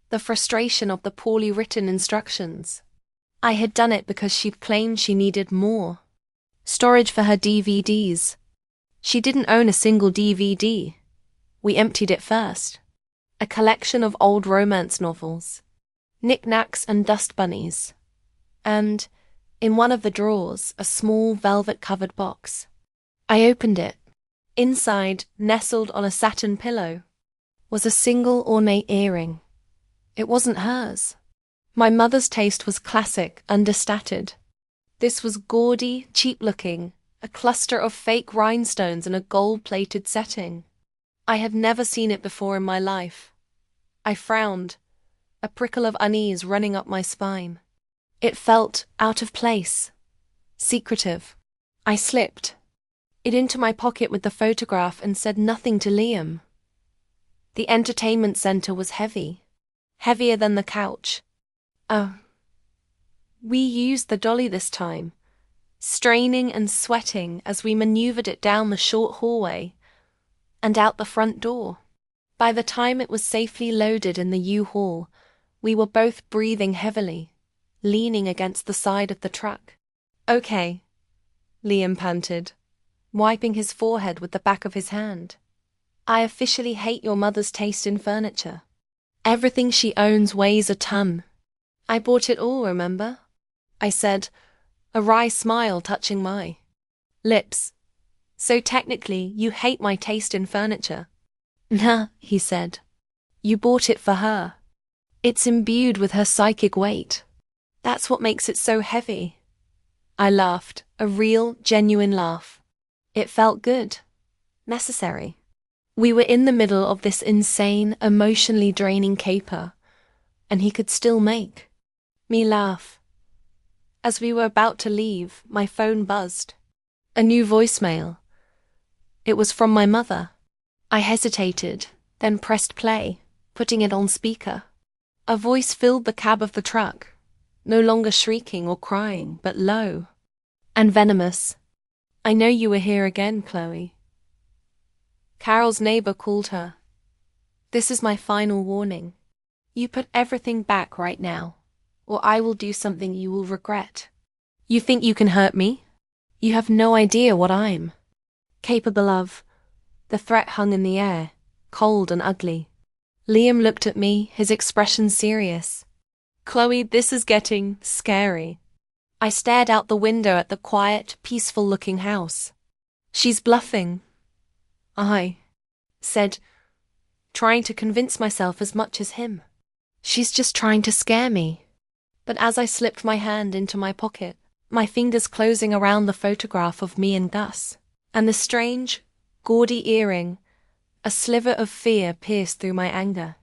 The frustration of the poorly written instructions. I had done it because she claimed she needed more storage for her DVDs. She didn't own a single DVD. We emptied it first. A collection of old romance novels, knickknacks and dust bunnies. And, in one of the drawers, a small velvet-covered box. I opened it. Inside, nestled on a satin pillow, was a single ornate earring. It wasn't hers. My mother's taste was classic, understated. This was gaudy, cheap-looking, a cluster of fake rhinestones in a gold-plated setting. I had never seen it before in my life. I frowned, a prickle of unease running up my spine. It felt out of place, secretive. I slipped it into my pocket with the photograph and said nothing to Liam. The entertainment center was heavy, heavier than the couch. We used the dolly this time, straining and sweating as we maneuvered it down the short hallway and out the front door. By the time it was safely loaded in the U-Haul, we were both breathing heavily, leaning against the side of the truck. "Okay," Liam panted, wiping his forehead with the back of his hand. "I officially hate your mother's taste in furniture. Everything she owns weighs a ton. I bought it all, remember?" I said, a wry smile touching my lips. "So technically, you hate my taste in furniture?" "Nah," he said. "You bought it for her. It's imbued with her psychic weight. That's what makes it so heavy." I laughed, a real, genuine laugh. It felt good. Necessary. We were in the middle of this insane, emotionally draining caper, and he could still make me laugh. As we were about to leave, my phone buzzed. A new voicemail. It was from my mother. I hesitated, then pressed play, putting it on speaker. A voice filled the cab of the truck, no longer shrieking or crying, but low and venomous. "I know you were here again, Chloe." Carol's neighbor called her. "This is my final warning. You put everything back right now, or I will do something you will regret. You think you can hurt me? You have no idea what I'm capable of." The threat hung in the air, cold and ugly. Liam looked at me, his expression serious. "Chloe, this is getting scary." I stared out the window at the quiet, peaceful-looking house. "She's bluffing," I said, trying to convince myself as much as him. "She's just trying to scare me." But as I slipped my hand into my pocket, my fingers closing around the photograph of me and Gus, and the strange, gaudy earring, a sliver of fear pierced through my anger.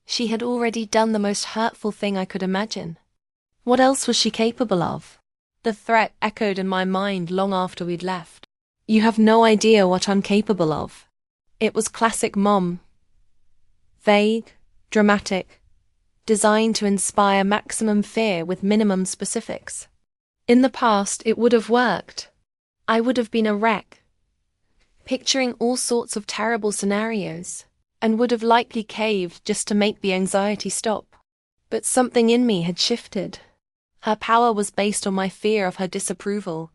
She had already done the most hurtful thing I could imagine. What else was she capable of? The threat echoed in my mind long after we'd left. "You have no idea what I'm capable of." It was classic Mom. Vague, dramatic, designed to inspire maximum fear with minimum specifics. In the past, it would have worked. I would have been a wreck, picturing all sorts of terrible scenarios, and would have likely caved just to make the anxiety stop. But something in me had shifted. Her power was based on my fear of her disapproval,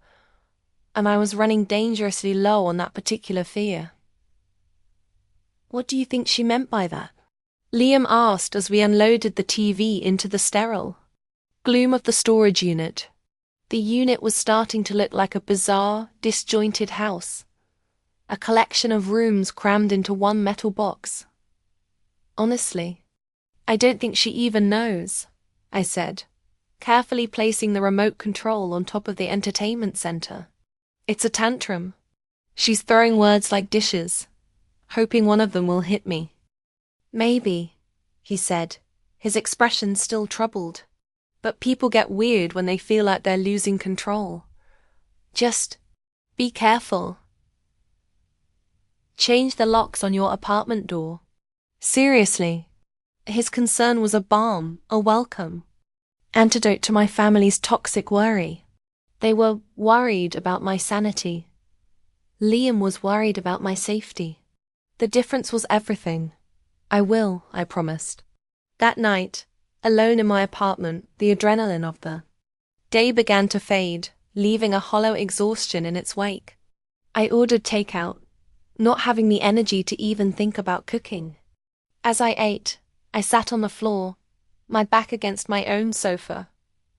and I was running dangerously low on that particular fear. "What do you think she meant by that?" Liam asked as we unloaded the TV into the sterile gloom of the storage unit. The unit was starting to look like a bizarre, disjointed house, a collection of rooms crammed into one metal box. "Honestly, I don't think she even knows," I said, carefully placing the remote control on top of the entertainment center. "It's a tantrum. She's throwing words like dishes, hoping one of them will hit me." "Maybe," he said, his expression still troubled. "But people get weird when they feel like they're losing control. Just be careful. Change the locks on your apartment door." Seriously, his concern was a balm, a welcome antidote to my family's toxic worry. They were worried about my sanity. Liam was worried about my safety. The difference was everything. "I will," I promised. That night, alone in my apartment, the adrenaline of the day began to fade, leaving a hollow exhaustion in its wake. I ordered takeout, not having the energy to even think about cooking. As I ate, I sat on the floor, my back against my own sofa,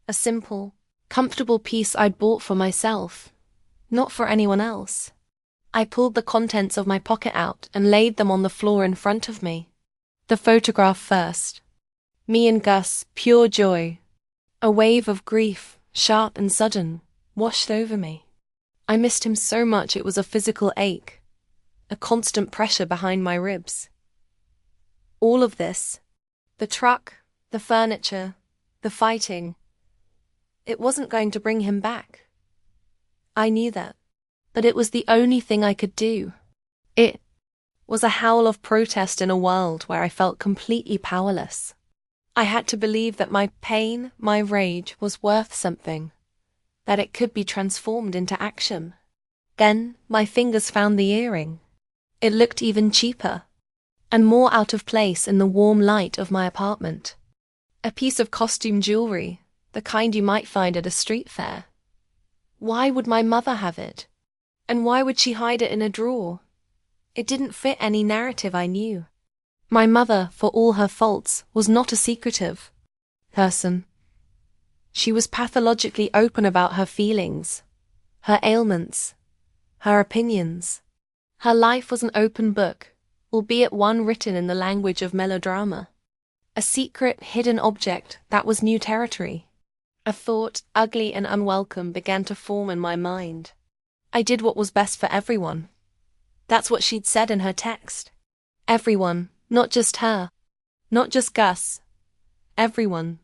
a simple, comfortable piece I'd bought for myself, not for anyone else. I pulled the contents of my pocket out and laid them on the floor in front of me. The photograph first. Me and Gus, pure joy. A wave of grief, sharp and sudden, washed over me. I missed him so much it was a physical ache, a constant pressure behind my ribs. All of this, the truck, the furniture, the fighting, it wasn't going to bring him back. I knew that, but it was the only thing I could do. It was a howl of protest in a world where I felt completely powerless. I had to believe that my pain, my rage, was worth something, that it could be transformed into action. Then my fingers found the earring. It looked even cheaper, and more out of place in the warm light of my apartment. A piece of costume jewelry, the kind you might find at a street fair. Why would my mother have it? And why would she hide it in a drawer? It didn't fit any narrative I knew. My mother, for all her faults, was not a secretive person. She was pathologically open about her feelings, her ailments, her opinions. Her life was an open book, albeit one written in the language of melodrama. A secret, hidden object that was new territory. A thought, ugly and unwelcome, began to form in my mind. I did what was best for everyone. That's what she'd said in her text. Everyone, not just her, not just Gus. Everyone.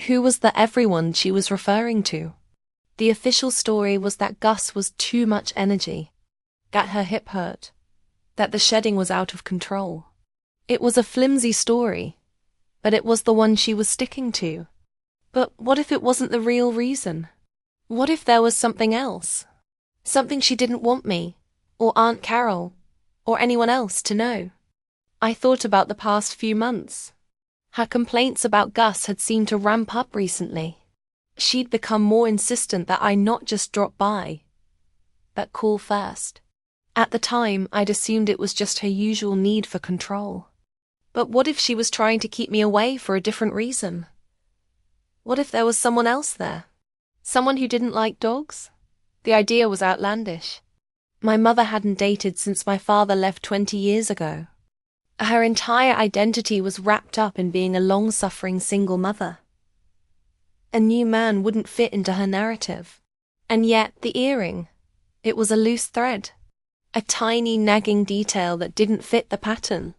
Who was the everyone she was referring to? The official story was that Gus was too much energy, that her hip hurt, that the shedding was out of control. It was a flimsy story, but it was the one she was sticking to. But what if it wasn't the real reason? What if there was something else? Something she didn't want me, or Aunt Carol, or anyone else to know? I thought about the past few months. Her complaints about Gus had seemed to ramp up recently. She'd become more insistent that I not just drop by, but call first. At the time, I'd assumed it was just her usual need for control. But what if she was trying to keep me away for a different reason? What if there was someone else there? Someone who didn't like dogs? The idea was outlandish. My mother hadn't dated since my father left 20 years ago. Her entire identity was wrapped up in being a long-suffering single mother. A new man wouldn't fit into her narrative. And yet, the earring, it was a loose thread. A tiny, nagging detail that didn't fit the pattern.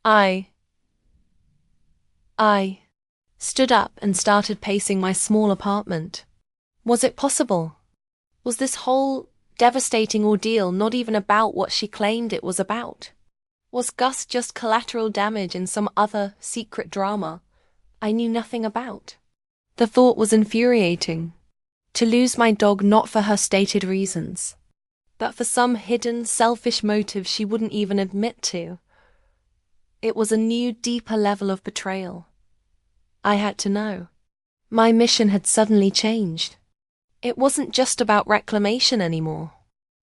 I stood up and started pacing my small apartment. Was it possible? Was this whole devastating ordeal not even about what she claimed it was about? Was Gus just collateral damage in some other secret drama I knew nothing about? The thought was infuriating. To lose my dog not for her stated reasons, but for some hidden, selfish motive she wouldn't even admit to. It was a new, deeper level of betrayal. I had to know. My mission had suddenly changed. It wasn't just about reclamation anymore.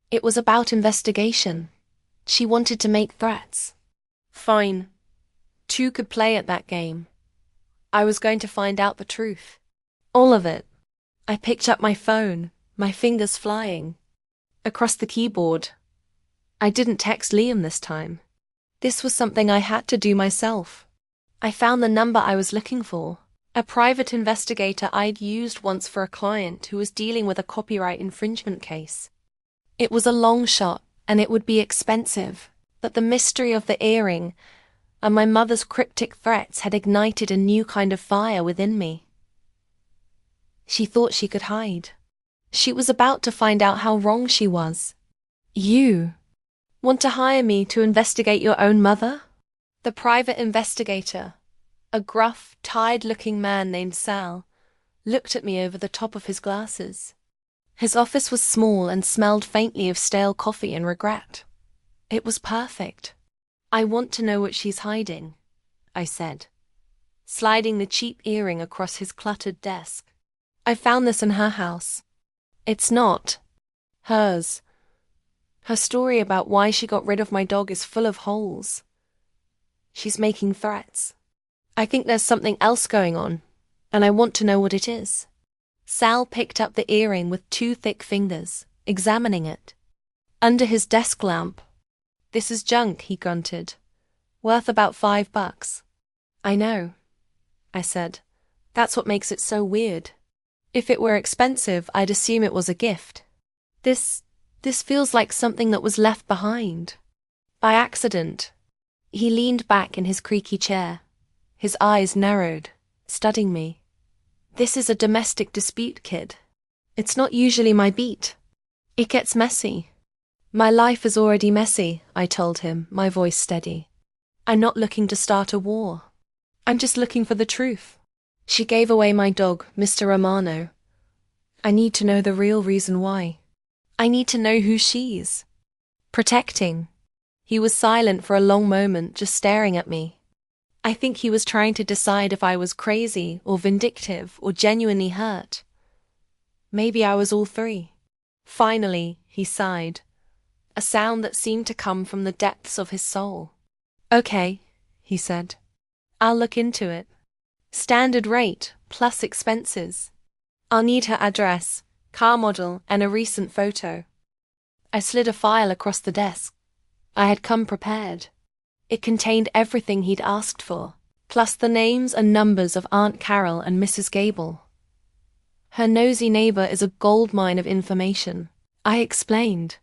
It was about investigation. She wanted to make threats. Fine. Two could play at that game. I was going to find out the truth. All of it. I picked up my phone, my fingers flying. Across the keyboard. I didn't text Liam this time. This was something I had to do myself. I found the number I was looking for. A private investigator I'd used once for a client who was dealing with a copyright infringement case. It was a long shot, and it would be expensive, but the mystery of the earring and my mother's cryptic threats had ignited a new kind of fire within me. She thought she could hide. She was about to find out how wrong she was. You want to hire me to investigate your own mother? The private investigator, a gruff, tired-looking man named Sal, looked at me over the top of his glasses. His office was small and smelled faintly of stale coffee and regret. It was perfect. I want to know what she's hiding, I said, sliding the cheap earring across his cluttered desk. I found this in her house. It's not hers. Her story about why she got rid of my dog is full of holes. She's making threats. I think there's something else going on, and I want to know what it is. Sal picked up the earring with two thick fingers, examining it. under his desk lamp. "This is junk," he grunted. "Worth about $5. "I know," I said. "That's what makes it so weird. If it were expensive, I'd assume it was a gift. This feels like something that was left behind. By accident." He leaned back in his creaky chair. His eyes narrowed, studying me. "This is a domestic dispute, kid. It's not usually my beat. It gets messy." "My life is already messy," I told him, my voice steady. "I'm not looking to start a war. I'm just looking for the truth. She gave away my dog, Mr. Romano. I need to know the real reason why. I need to know who she's protecting." He was silent for a long moment, just staring at me. I think he was trying to decide if I was crazy or vindictive or genuinely hurt. Maybe I was all three. Finally, he sighed, a sound that seemed to come from the depths of his soul. "Okay," he said. "I'll look into it. Standard rate, plus expenses. I'll need her address, car model, and a recent photo." I slid a file across the desk. I had come prepared. It contained everything he'd asked for, plus the names and numbers of Aunt Carol and Mrs. Gable. "Her nosy neighbor is a goldmine of information," I explained.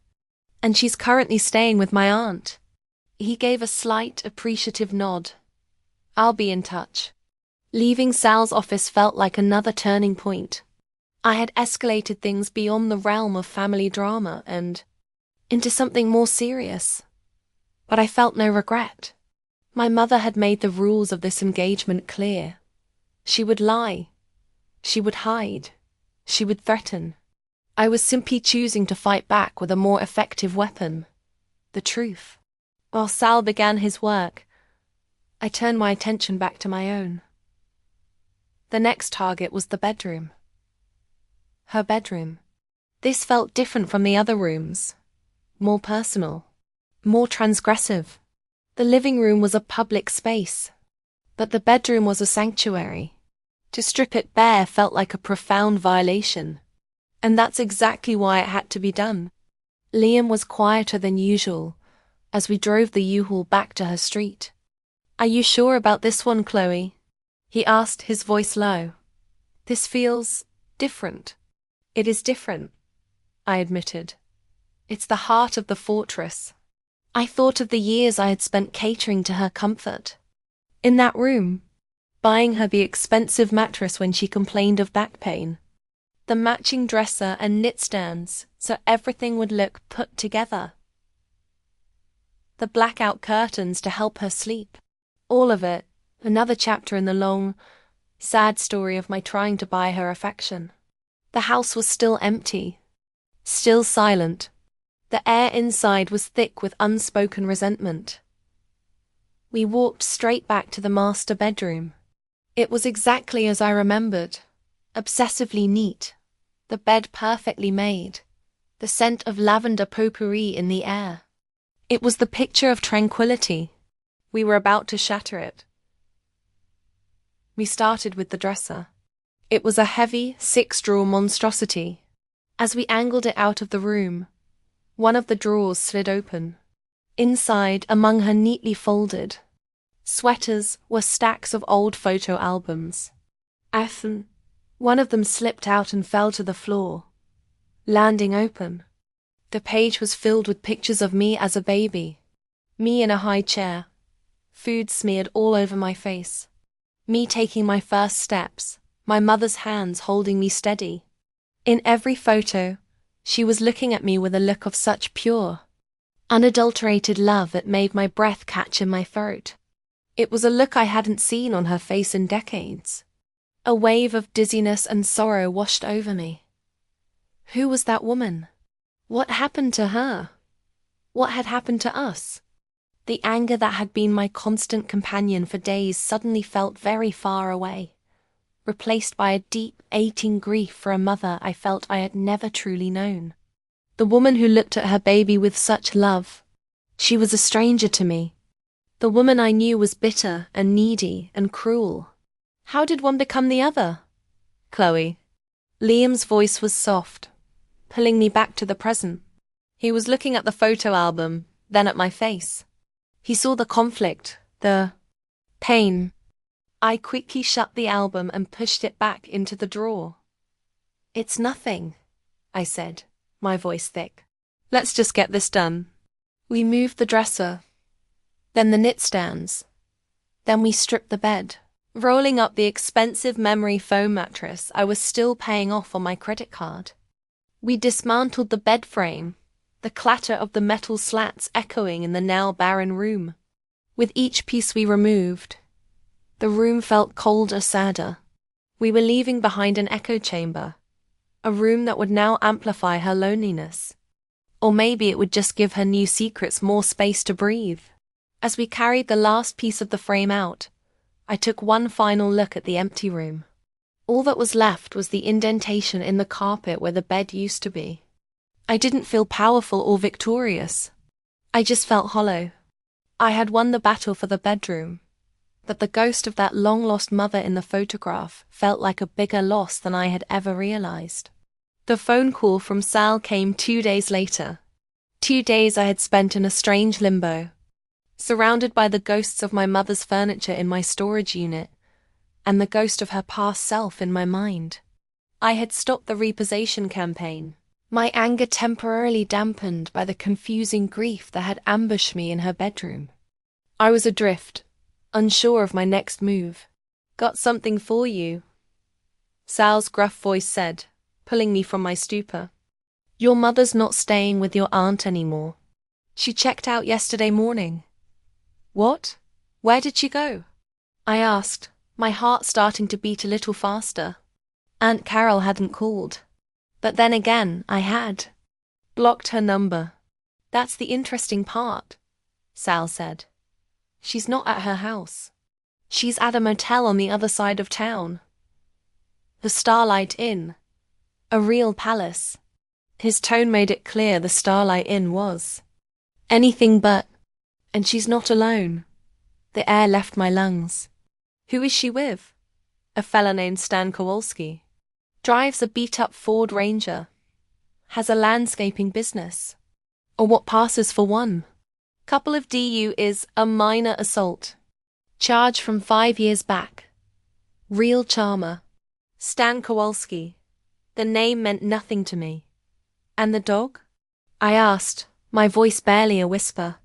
"And she's currently staying with my aunt." He gave a slight, appreciative nod. "I'll be in touch." Leaving Sal's office felt like another turning point. I had escalated things beyond the realm of family drama and into something more serious. But I felt no regret. My mother had made the rules of this engagement clear. She would lie. She would hide. She would threaten. I was simply choosing to fight back with a more effective weapon: the truth. While Sal began his work, I turned my attention back to my own. The next target was the bedroom. Her bedroom. This felt different from the other rooms. More personal. More transgressive. The living room was a public space, but the bedroom was a sanctuary. To strip it bare felt like a profound violation, and that's exactly why it had to be done. Liam was quieter than usual as we drove the U-Haul back to her street. "Are you sure about this one, Chloe?" he asked, his voice low. "This feels different." "It is different," I admitted. "It's the heart of the fortress." I thought of the years I had spent catering to her comfort. In that room, buying her the expensive mattress when she complained of back pain, the matching dresser and knit stands so everything would look put together, the blackout curtains to help her sleep. All of it, another chapter in the long, sad story of my trying to buy her affection. The house was still empty, still silent. The air inside was thick with unspoken resentment. We walked straight back to the master bedroom. It was exactly as I remembered, obsessively neat, the bed perfectly made, the scent of lavender potpourri in the air. It was the picture of tranquility. We were about to shatter it. We started with the dresser. It was a heavy, 6-drawer monstrosity. As we angled it out of the room, one of the drawers slid open. Inside, among her neatly folded sweaters, were stacks of old photo albums. One of them slipped out and fell to the floor, landing open. The page was filled with pictures of me as a baby. Me in a high chair, food smeared all over my face. Me taking my first steps, my mother's hands holding me steady. In every photo, she was looking at me with a look of such pure, unadulterated love it made my breath catch in my throat. It was a look I hadn't seen on her face in decades. A wave of dizziness and sorrow washed over me. Who was that woman? What happened to her? What had happened to us? The anger that had been my constant companion for days suddenly felt very far away, replaced by a deep, aching grief for a mother I felt I had never truly known. The woman who looked at her baby with such love, she was a stranger to me. The woman I knew was bitter and needy and cruel. How did one become the other? Chloe. Liam's voice was soft, pulling me back to the present. He was looking at the photo album, then at my face. He saw the conflict, the pain. I quickly shut the album and pushed it back into the drawer. "It's nothing," I said, my voice thick. "Let's just get this done." We moved the dresser, then the knitstands. Then we stripped the bed, rolling up the expensive memory foam mattress I was still paying off on my credit card. We dismantled the bed frame, the clatter of the metal slats echoing in the now barren room. With each piece we removed, the room felt colder, sadder. We were leaving behind an echo chamber, a room that would now amplify her loneliness. Or maybe it would just give her new secrets more space to breathe. As we carried the last piece of the frame out, I took one final look at the empty room. All that was left was the indentation in the carpet where the bed used to be. I didn't feel powerful or victorious. I just felt hollow. I had won the battle for the bedroom, but the ghost of that long-lost mother in the photograph felt like a bigger loss than I had ever realized. The phone call from Sal came 2 days later. 2 days I had spent in a strange limbo, surrounded by the ghosts of my mother's furniture in my storage unit, and the ghost of her past self in my mind. I had stopped the repossession campaign, my anger temporarily dampened by the confusing grief that had ambushed me in her bedroom. I was adrift, unsure of my next move. "Got something for you," Sal's gruff voice said, pulling me from my stupor. "Your mother's not staying with your aunt anymore. She checked out yesterday morning." "What? Where did she go?" I asked, my heart starting to beat a little faster. Aunt Carol hadn't called. But then again, I had blocked her number. "That's the interesting part," Sal said. "She's not at her house. She's at a motel on the other side of town. The Starlight Inn. A real palace." His tone made it clear the Starlight Inn was anything but. "And she's not alone." The air left my lungs. "Who is she with?" "A fella named Stan Kowalski. Drives a beat-up Ford Ranger. Has a landscaping business. Or what passes for one. Couple of DU is a minor assault. Charge from 5 years back. Real charmer. Stan Kowalski." The name meant nothing to me. "And the dog?" I asked, my voice barely a whisper.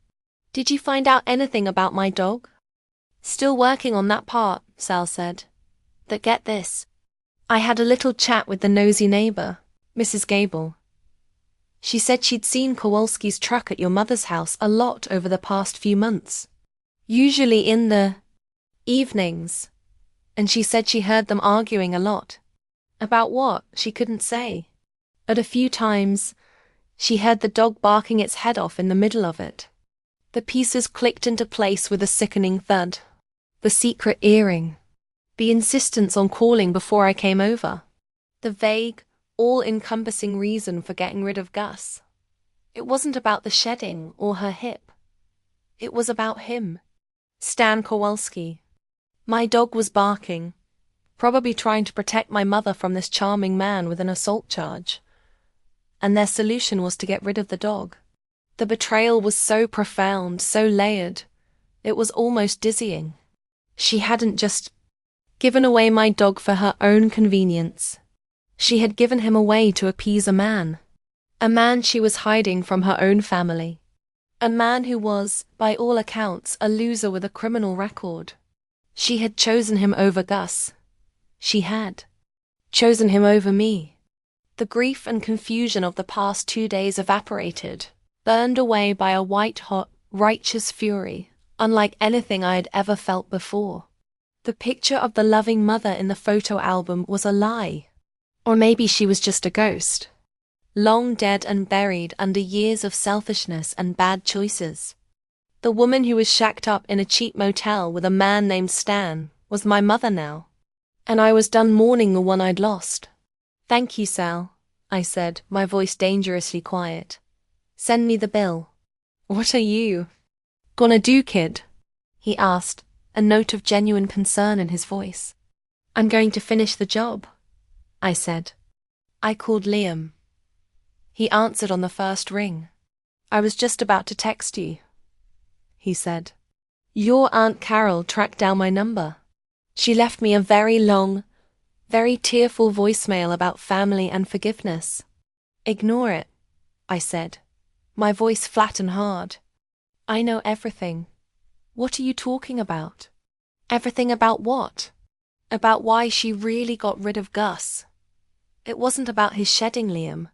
"Did you find out anything about my dog?" "Still working on that part," Sal said. "But get this. I had a little chat with the nosy neighbor, Mrs. Gable. She said she'd seen Kowalski's truck at your mother's house a lot over the past few months. Usually in the evenings. And she said she heard them arguing a lot. About what, she couldn't say. At a few times, she heard the dog barking its head off in the middle of it. The pieces clicked into place with a sickening thud. The secret earring. The insistence on calling before I came over. The vague, all-encompassing reason for getting rid of Gus. It wasn't about the shedding or her hip. It was about him. Stan Kowalski. My dog was barking, probably trying to protect my mother from this charming man with an assault charge. And their solution was to get rid of the dog. The betrayal was so profound, so layered. It was almost dizzying. She hadn't just given away my dog for her own convenience. She had given him away to appease a man she was hiding from her own family. A man who was, by all accounts, a loser with a criminal record. She had chosen him over Gus. She had chosen him over me. The grief and confusion of the past 2 days evaporated, burned away by a white-hot, righteous fury, unlike anything I had ever felt before. The picture of the loving mother in the photo album was a lie. Or maybe she was just a ghost. Long dead and buried under years of selfishness and bad choices. The woman who was shacked up in a cheap motel with a man named Stan was my mother now. And I was done mourning the one I'd lost. "Thank you, Sal," I said, my voice dangerously quiet. "Send me the bill." "What are you gonna do, kid?" he asked, a note of genuine concern in his voice. "I'm going to finish the job," I said. "I called Liam." He answered on the first ring. I was just about to text you, he said. Your Aunt Carol tracked down my number. She left me a very long, very tearful voicemail about family and forgiveness. Ignore it, I said, my voice flat and hard. I know everything. What are you talking about? Everything about what? About why she really got rid of Gus. It wasn't about his shedding, Liam.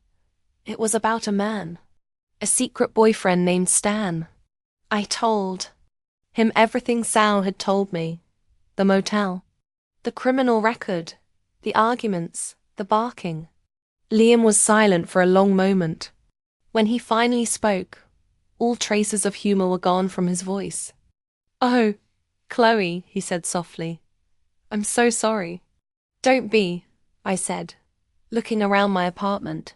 It was about a man. A secret boyfriend named Stan. I told him everything Sal had told me. The motel. The criminal record. The arguments. The barking. Liam was silent for a long moment. When he finally spoke, all traces of humor were gone from his voice. Oh, Chloe, he said softly. I'm so sorry. Don't be, I said, looking around my apartment.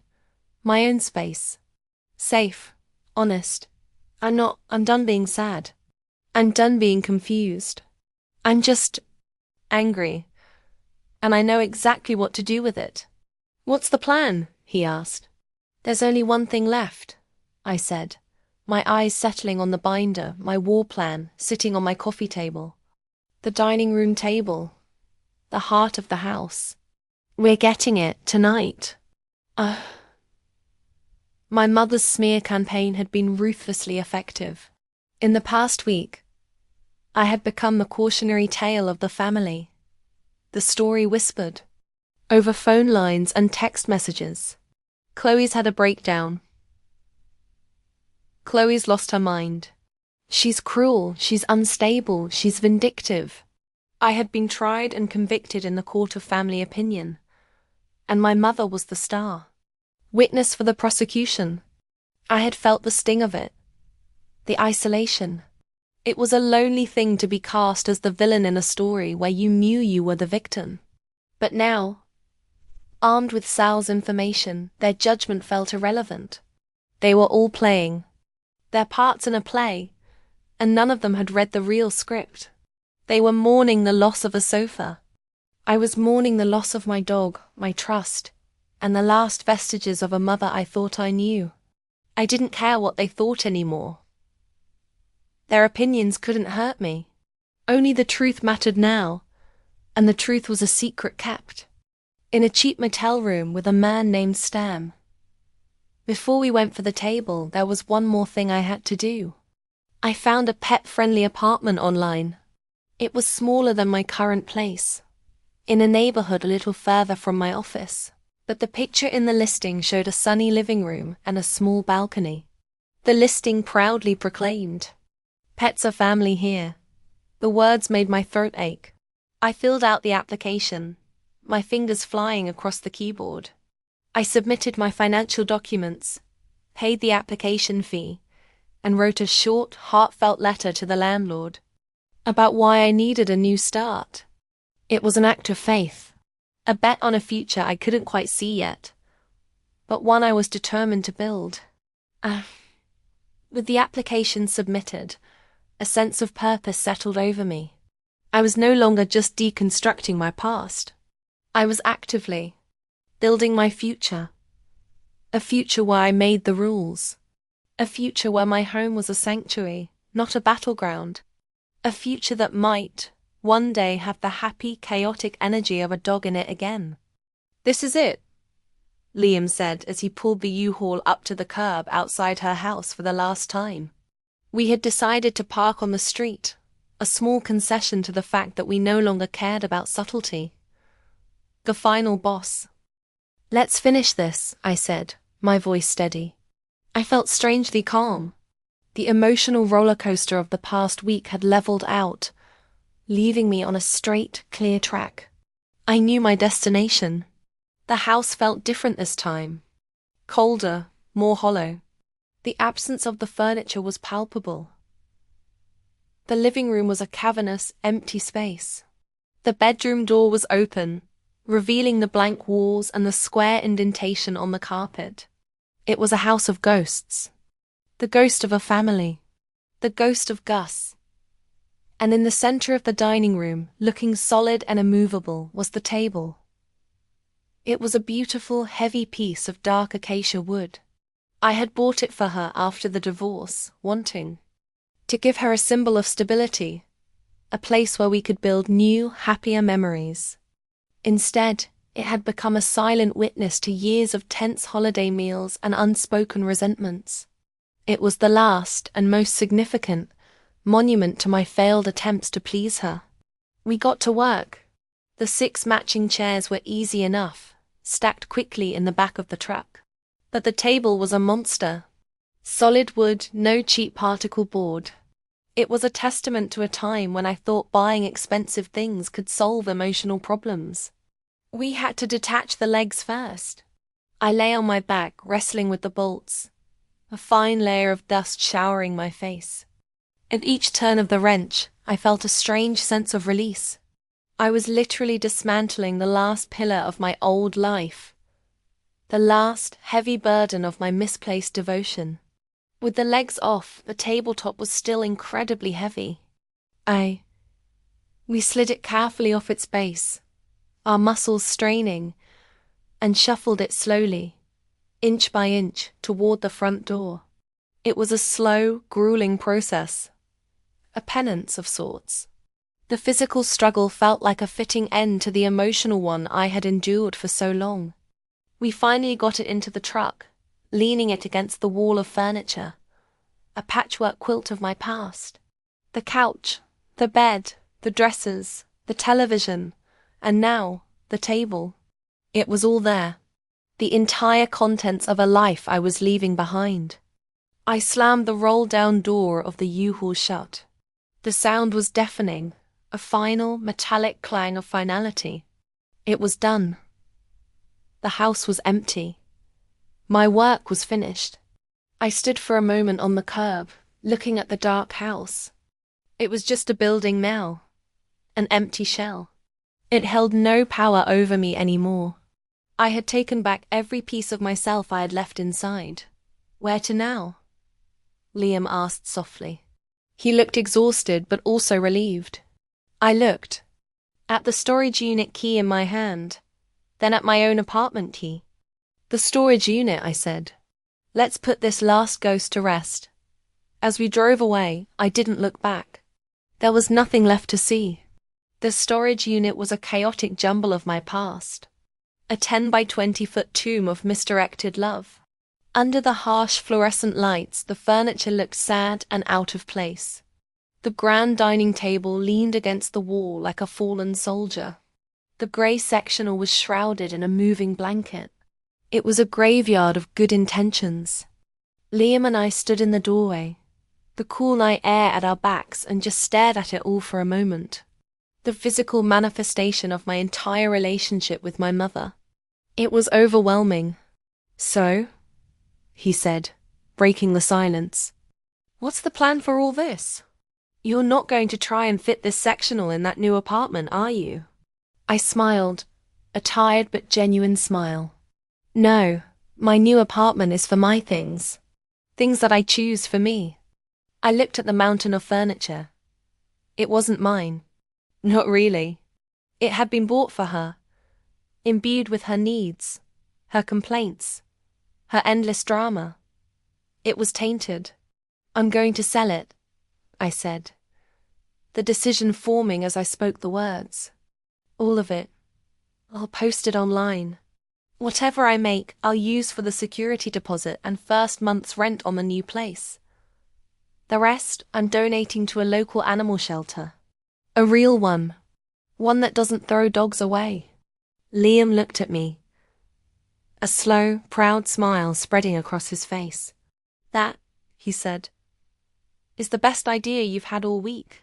My own space. Safe. Honest. I'm done being sad. I'm done being confused. I'm just angry. And I know exactly what to do with it. What's the plan? He asked. There's only one thing left, I said, my eyes settling on the binder, my war plan, sitting on my coffee table. The dining room table. The heart of the house. We're getting it tonight. My mother's smear campaign had been ruthlessly effective. In the past week, I had become the cautionary tale of the family. The story whispered. Over phone lines and text messages. Chloe's had a breakdown. Chloe's lost her mind. She's cruel, she's unstable, she's vindictive. I had been tried and convicted in the court of family opinion, and my mother was the star. Witness for the prosecution. I had felt the sting of it. The isolation. It was a lonely thing to be cast as the villain in a story where you knew you were the victim. But now, armed with Sal's information, their judgment felt irrelevant. They were all playing. Their parts in a play, and none of them had read the real script. They were mourning the loss of a sofa. I was mourning the loss of my dog, my trust, and the last vestiges of a mother I thought I knew. I didn't care what they thought anymore. Their opinions couldn't hurt me. Only the truth mattered now, and the truth was a secret kept. In a cheap motel room with a man named Stam. Before we went for the table, there was one more thing I had to do. I found a pet-friendly apartment online. It was smaller than my current place, in a neighborhood a little further from my office. But the picture in the listing showed a sunny living room and a small balcony. The listing proudly proclaimed, "Pets are family here." The words made my throat ache. I filled out the application, my fingers flying across the keyboard. I submitted my financial documents, paid the application fee, and wrote a short, heartfelt letter to the landlord about why I needed a new start. It was an act of faith. A bet on a future I couldn't quite see yet, but one I was determined to build. With the application submitted, a sense of purpose settled over me. I was no longer just deconstructing my past. I was actively building my future. A future where I made the rules. A future where my home was a sanctuary, not a battleground. A future that might one day have the happy, chaotic energy of a dog in it again. This is it, Liam said as he pulled the U-Haul up to the curb outside her house for the last time. We had decided to park on the street, a small concession to the fact that we no longer cared about subtlety. The final boss. Let's finish this, I said, my voice steady. I felt strangely calm. The emotional roller coaster of the past week had leveled out, leaving me on a straight, clear track. I knew my destination. The house felt different this time. Colder, more hollow. The absence of the furniture was palpable. The living room was a cavernous, empty space. The bedroom door was open, revealing the blank walls and the square indentation on the carpet. It was a house of ghosts. The ghost of a family. The ghost of Gus. And in the center of the dining room, looking solid and immovable, was the table. It was a beautiful, heavy piece of dark acacia wood. I had bought it for her after the divorce, wanting to give her a symbol of stability, a place where we could build new, happier memories. Instead, it had become a silent witness to years of tense holiday meals and unspoken resentments. It was the last and most significant monument to my failed attempts to please her. We got to work. The 6 matching chairs were easy enough, stacked quickly in the back of the truck. But the table was a monster. Solid wood, no cheap particle board. It was a testament to a time when I thought buying expensive things could solve emotional problems. We had to detach the legs first. I lay on my back, wrestling with the bolts, a fine layer of dust showering my face. At each turn of the wrench, I felt a strange sense of release. I was literally dismantling the last pillar of my old life, the last heavy burden of my misplaced devotion. With the legs off, the tabletop was still incredibly heavy. We slid it carefully off its base, our muscles straining, and shuffled it slowly, inch by inch, toward the front door. It was a slow, grueling process, a penance of sorts. The physical struggle felt like a fitting end to the emotional one I had endured for so long. We finally got it into the truck, leaning it against the wall of furniture, a patchwork quilt of my past. The couch, the bed, the dressers, the television, and now the table. It was all there, the entire contents of a life I was leaving behind. I slammed the roll-down door of the U-Haul shut. The sound was deafening, a final, metallic clang of finality. It was done. The house was empty. My work was finished. I stood for a moment on the curb, looking at the dark house. It was just a building now, an empty shell. It held no power over me anymore. I had taken back every piece of myself I had left inside. Where to now? Liam asked softly. He looked exhausted but also relieved. I looked at the storage unit key in my hand, then at my own apartment key. The storage unit, I said. Let's put this last ghost to rest. As we drove away, I didn't look back. There was nothing left to see. The storage unit was a chaotic jumble of my past, a 10 by 20 foot tomb of misdirected love. Under the harsh fluorescent lights, the furniture looked sad and out of place. The grand dining table leaned against the wall like a fallen soldier. The grey sectional was shrouded in a moving blanket. It was a graveyard of good intentions. Liam and I stood in the doorway, the cool night air at our backs, and just stared at it all for a moment. The physical manifestation of my entire relationship with my mother. It was overwhelming. So, he said, breaking the silence, what's the plan for all this? You're not going to try and fit this sectional in that new apartment, are you? I smiled, a tired but genuine smile. No, my new apartment is for my things. Things that I choose for me. I looked at the mountain of furniture. It wasn't mine. Not really. It had been bought for her, imbued with her needs, her complaints, her endless drama. It was tainted. I'm going to sell it, I said, the decision forming as I spoke the words. All of it. I'll post it online. Whatever I make, I'll use for the security deposit and first month's rent on the new place. The rest, I'm donating to a local animal shelter. A real one. One that doesn't throw dogs away. Liam looked at me, a slow, proud smile spreading across his face. That, he said, is the best idea you've had all week.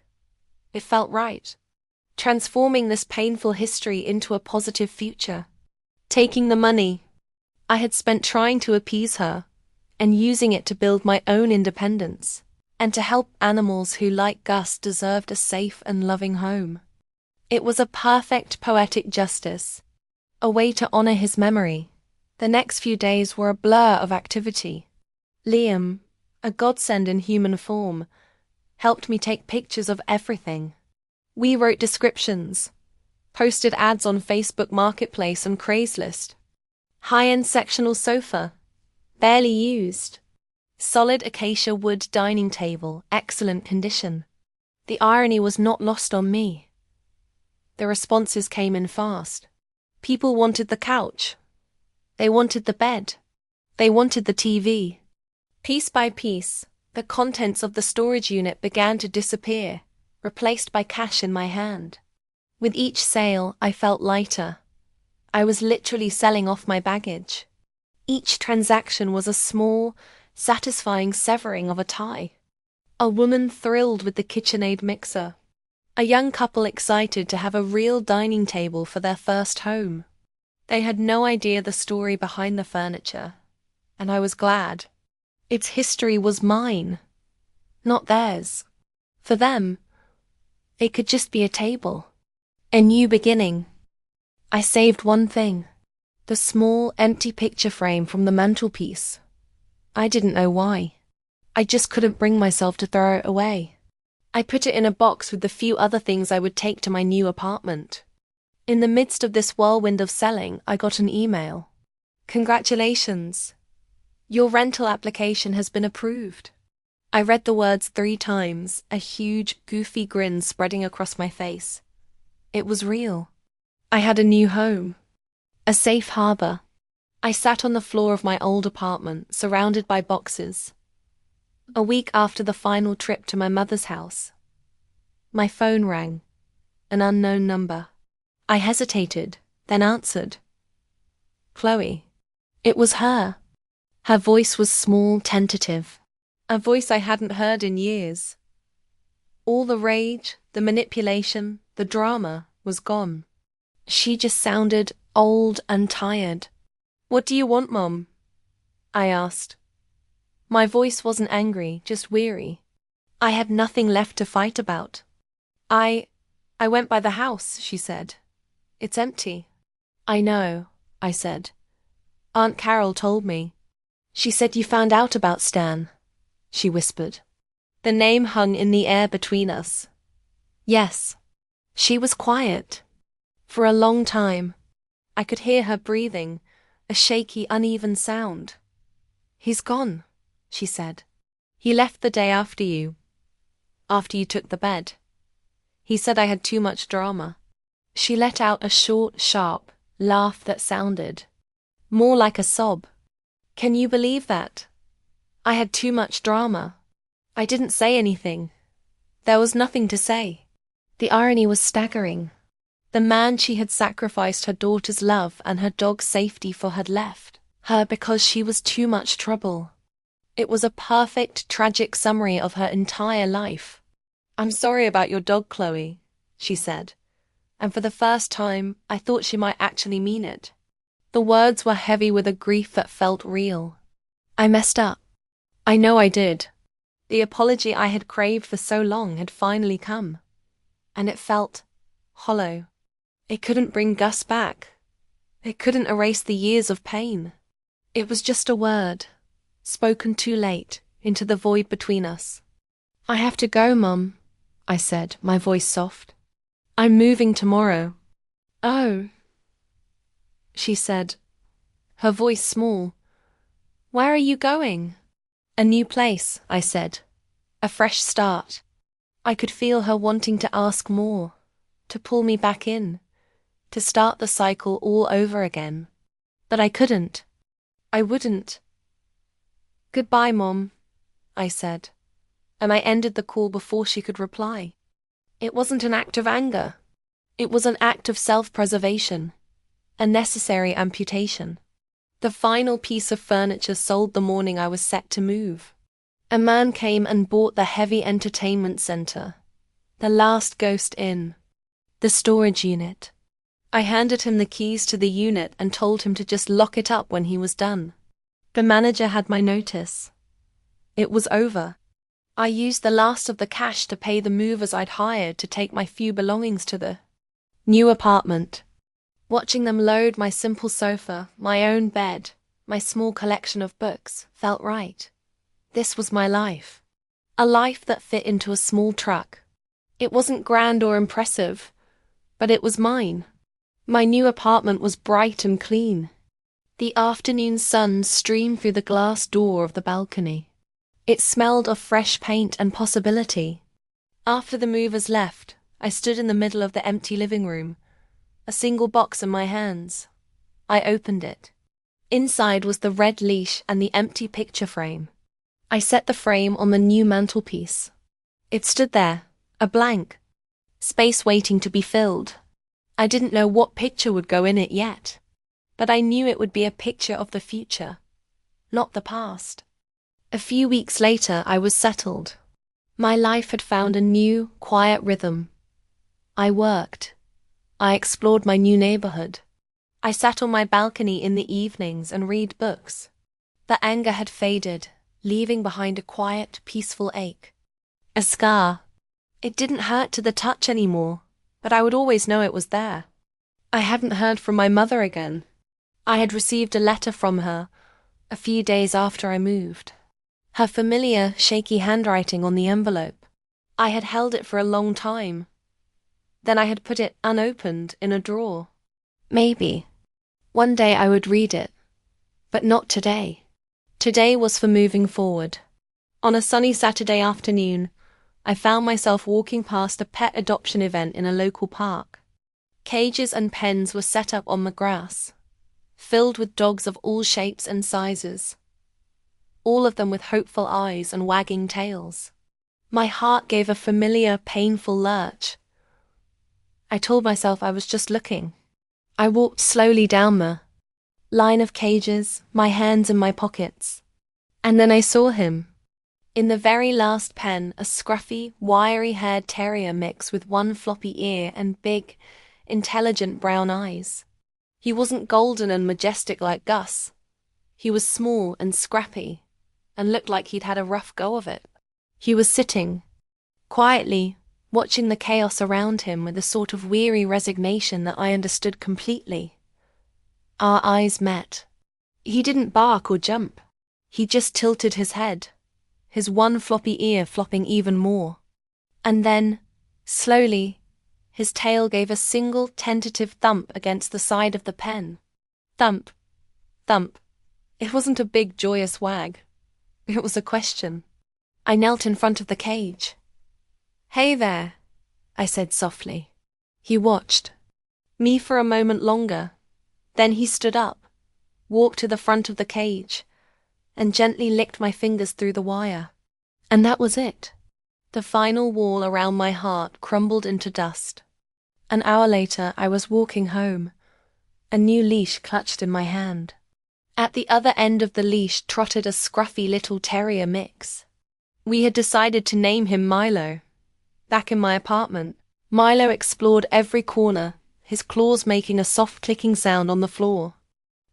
It felt right. Transforming this painful history into a positive future. Taking the money I had spent trying to appease her and using it to build my own independence and to help animals who, like Gus, deserved a safe and loving home. It was a perfect poetic justice, a way to honor his memory. The next few days were a blur of activity. Liam, a godsend in human form, helped me take pictures of everything. We wrote descriptions, posted ads on Facebook Marketplace and Craigslist. High-end sectional sofa, barely used. Solid acacia wood dining table, excellent condition. The irony was not lost on me. The responses came in fast. People wanted the couch. They wanted the bed. They wanted the TV. Piece by piece, the contents of the storage unit began to disappear, replaced by cash in my hand. With each sale, I felt lighter. I was literally selling off my baggage. Each transaction was a small, satisfying severing of a tie. A woman thrilled with the KitchenAid mixer. A young couple excited to have a real dining table for their first home. They had no idea the story behind the furniture, and I was glad. Its history was mine, not theirs. For them, it could just be a table. A new beginning. I saved one thing. The small, empty picture frame from the mantelpiece. I didn't know why. I just couldn't bring myself to throw it away. I put it in a box with the few other things I would take to my new apartment. In the midst of this whirlwind of selling, I got an email. Congratulations. Your rental application has been approved. I read the words 3 times, a huge, goofy grin spreading across my face. It was real. I had a new home. A safe harbor. I sat on the floor of my old apartment, surrounded by boxes. A week after the final trip to my mother's house, my phone rang. An unknown number. I hesitated, then answered. Chloe. It was her. Her voice was small, tentative. A voice I hadn't heard in years. All the rage, the manipulation, the drama was gone. She just sounded old and tired. What do you want, Mom? I asked. My voice wasn't angry, just weary. I had nothing left to fight about. I went by the house, she said. It's empty. I know, I said. Aunt Carol told me. She said you found out about Stan, she whispered. The name hung in the air between us. Yes. She was quiet. For a long time. I could hear her breathing, a shaky, uneven sound. He's gone, she said. He left the day after you took the bed. He said I had too much drama. She let out a short, sharp laugh that sounded more like a sob. Can you believe that? I had too much drama. I didn't say anything. There was nothing to say. The irony was staggering. The man she had sacrificed her daughter's love and her dog's safety for had left her because she was too much trouble. It was a perfect, tragic summary of her entire life. I'm sorry about your dog, Chloe, she said. And for the first time, I thought she might actually mean it. The words were heavy with a grief that felt real. I messed up. I know I did. The apology I had craved for so long had finally come. And it felt hollow. It couldn't bring Gus back. It couldn't erase the years of pain. It was just a word, spoken too late, into the void between us. I have to go, Mum, I said, my voice soft. I'm moving tomorrow. Oh, she said, her voice small. Where are you going? A new place, I said. A fresh start. I could feel her wanting to ask more, to pull me back in, to start the cycle all over again. But I couldn't. I wouldn't. Goodbye, Mom, I said, and I ended the call before she could reply. It wasn't an act of anger. It was an act of self-preservation, a necessary amputation. The final piece of furniture sold the morning I was set to move. A man came and bought the heavy entertainment center, the last ghost inn, the storage unit. I handed him the keys to the unit and told him to just lock it up when he was done. The manager had my notice. It was over. I used the last of the cash to pay the movers I'd hired to take my few belongings to the new apartment. Watching them load my simple sofa, my own bed, my small collection of books, felt right. This was my life. A life that fit into a small truck. It wasn't grand or impressive, but it was mine. My new apartment was bright and clean. The afternoon sun streamed through the glass door of the balcony. It smelled of fresh paint and possibility. After the movers left, I stood in the middle of the empty living room, a single box in my hands. I opened it. Inside was the red leash and the empty picture frame. I set the frame on the new mantelpiece. It stood there, a blank, space waiting to be filled. I didn't know what picture would go in it yet, but I knew it would be a picture of the future, not the past. A few weeks later, I was settled. My life had found a new, quiet rhythm. I worked. I explored my new neighborhood. I sat on my balcony in the evenings and read books. The anger had faded, leaving behind a quiet, peaceful ache. A scar. It didn't hurt to the touch anymore, but I would always know it was there. I hadn't heard from my mother again. I had received a letter from her a few days after I moved. Her familiar, shaky handwriting on the envelope. I had held it for a long time. Then I had put it unopened in a drawer. Maybe one day I would read it, but not today. Today was for moving forward. On a sunny Saturday afternoon, I found myself walking past a pet adoption event in a local park. Cages and pens were set up on the grass, filled with dogs of all shapes and sizes, all of them with hopeful eyes and wagging tails. My heart gave a familiar, painful lurch. I told myself I was just looking. I walked slowly down the line of cages, my hands in my pockets. And then I saw him. In the very last pen, a scruffy, wiry-haired terrier mix with one floppy ear and big, intelligent brown eyes. He wasn't golden and majestic like Gus. He was small and scrappy, and looked like he'd had a rough go of it. He was sitting, quietly, watching the chaos around him with a sort of weary resignation that I understood completely. Our eyes met. He didn't bark or jump. He just tilted his head, his one floppy ear flopping even more. And then, slowly, his tail gave a single tentative thump against the side of the pen. Thump, thump. It wasn't a big joyous wag. It was a question. I knelt in front of the cage. "Hey there," I said softly. He watched me for a moment longer. Then he stood up, walked to the front of the cage, and gently licked my fingers through the wire. And that was it. The final wall around my heart crumbled into dust. An hour later, I was walking home, a new leash clutched in my hand. At the other end of the leash trotted a scruffy little terrier mix. We had decided to name him Milo. Back in my apartment, Milo explored every corner, his claws making a soft clicking sound on the floor.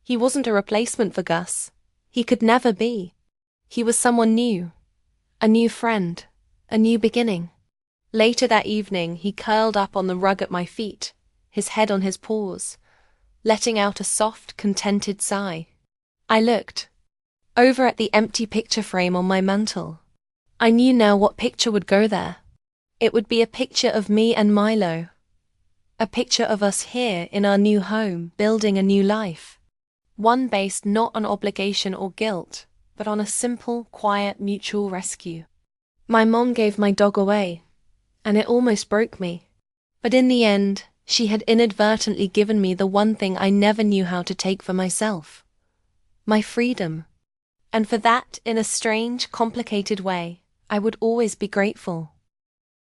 He wasn't a replacement for Gus. He could never be. He was someone new, a new friend, a new beginning. Later that evening, he curled up on the rug at my feet, his head on his paws, letting out a soft, contented sigh. I looked over at the empty picture frame on my mantel. I knew now what picture would go there. It would be a picture of me and Milo. A picture of us here in our new home, building a new life. One based not on obligation or guilt, but on a simple, quiet, mutual rescue. My mom gave my dog away, and it almost broke me. But in the end, she had inadvertently given me the one thing I never knew how to take for myself. My freedom. And for that, in a strange, complicated way, I would always be grateful.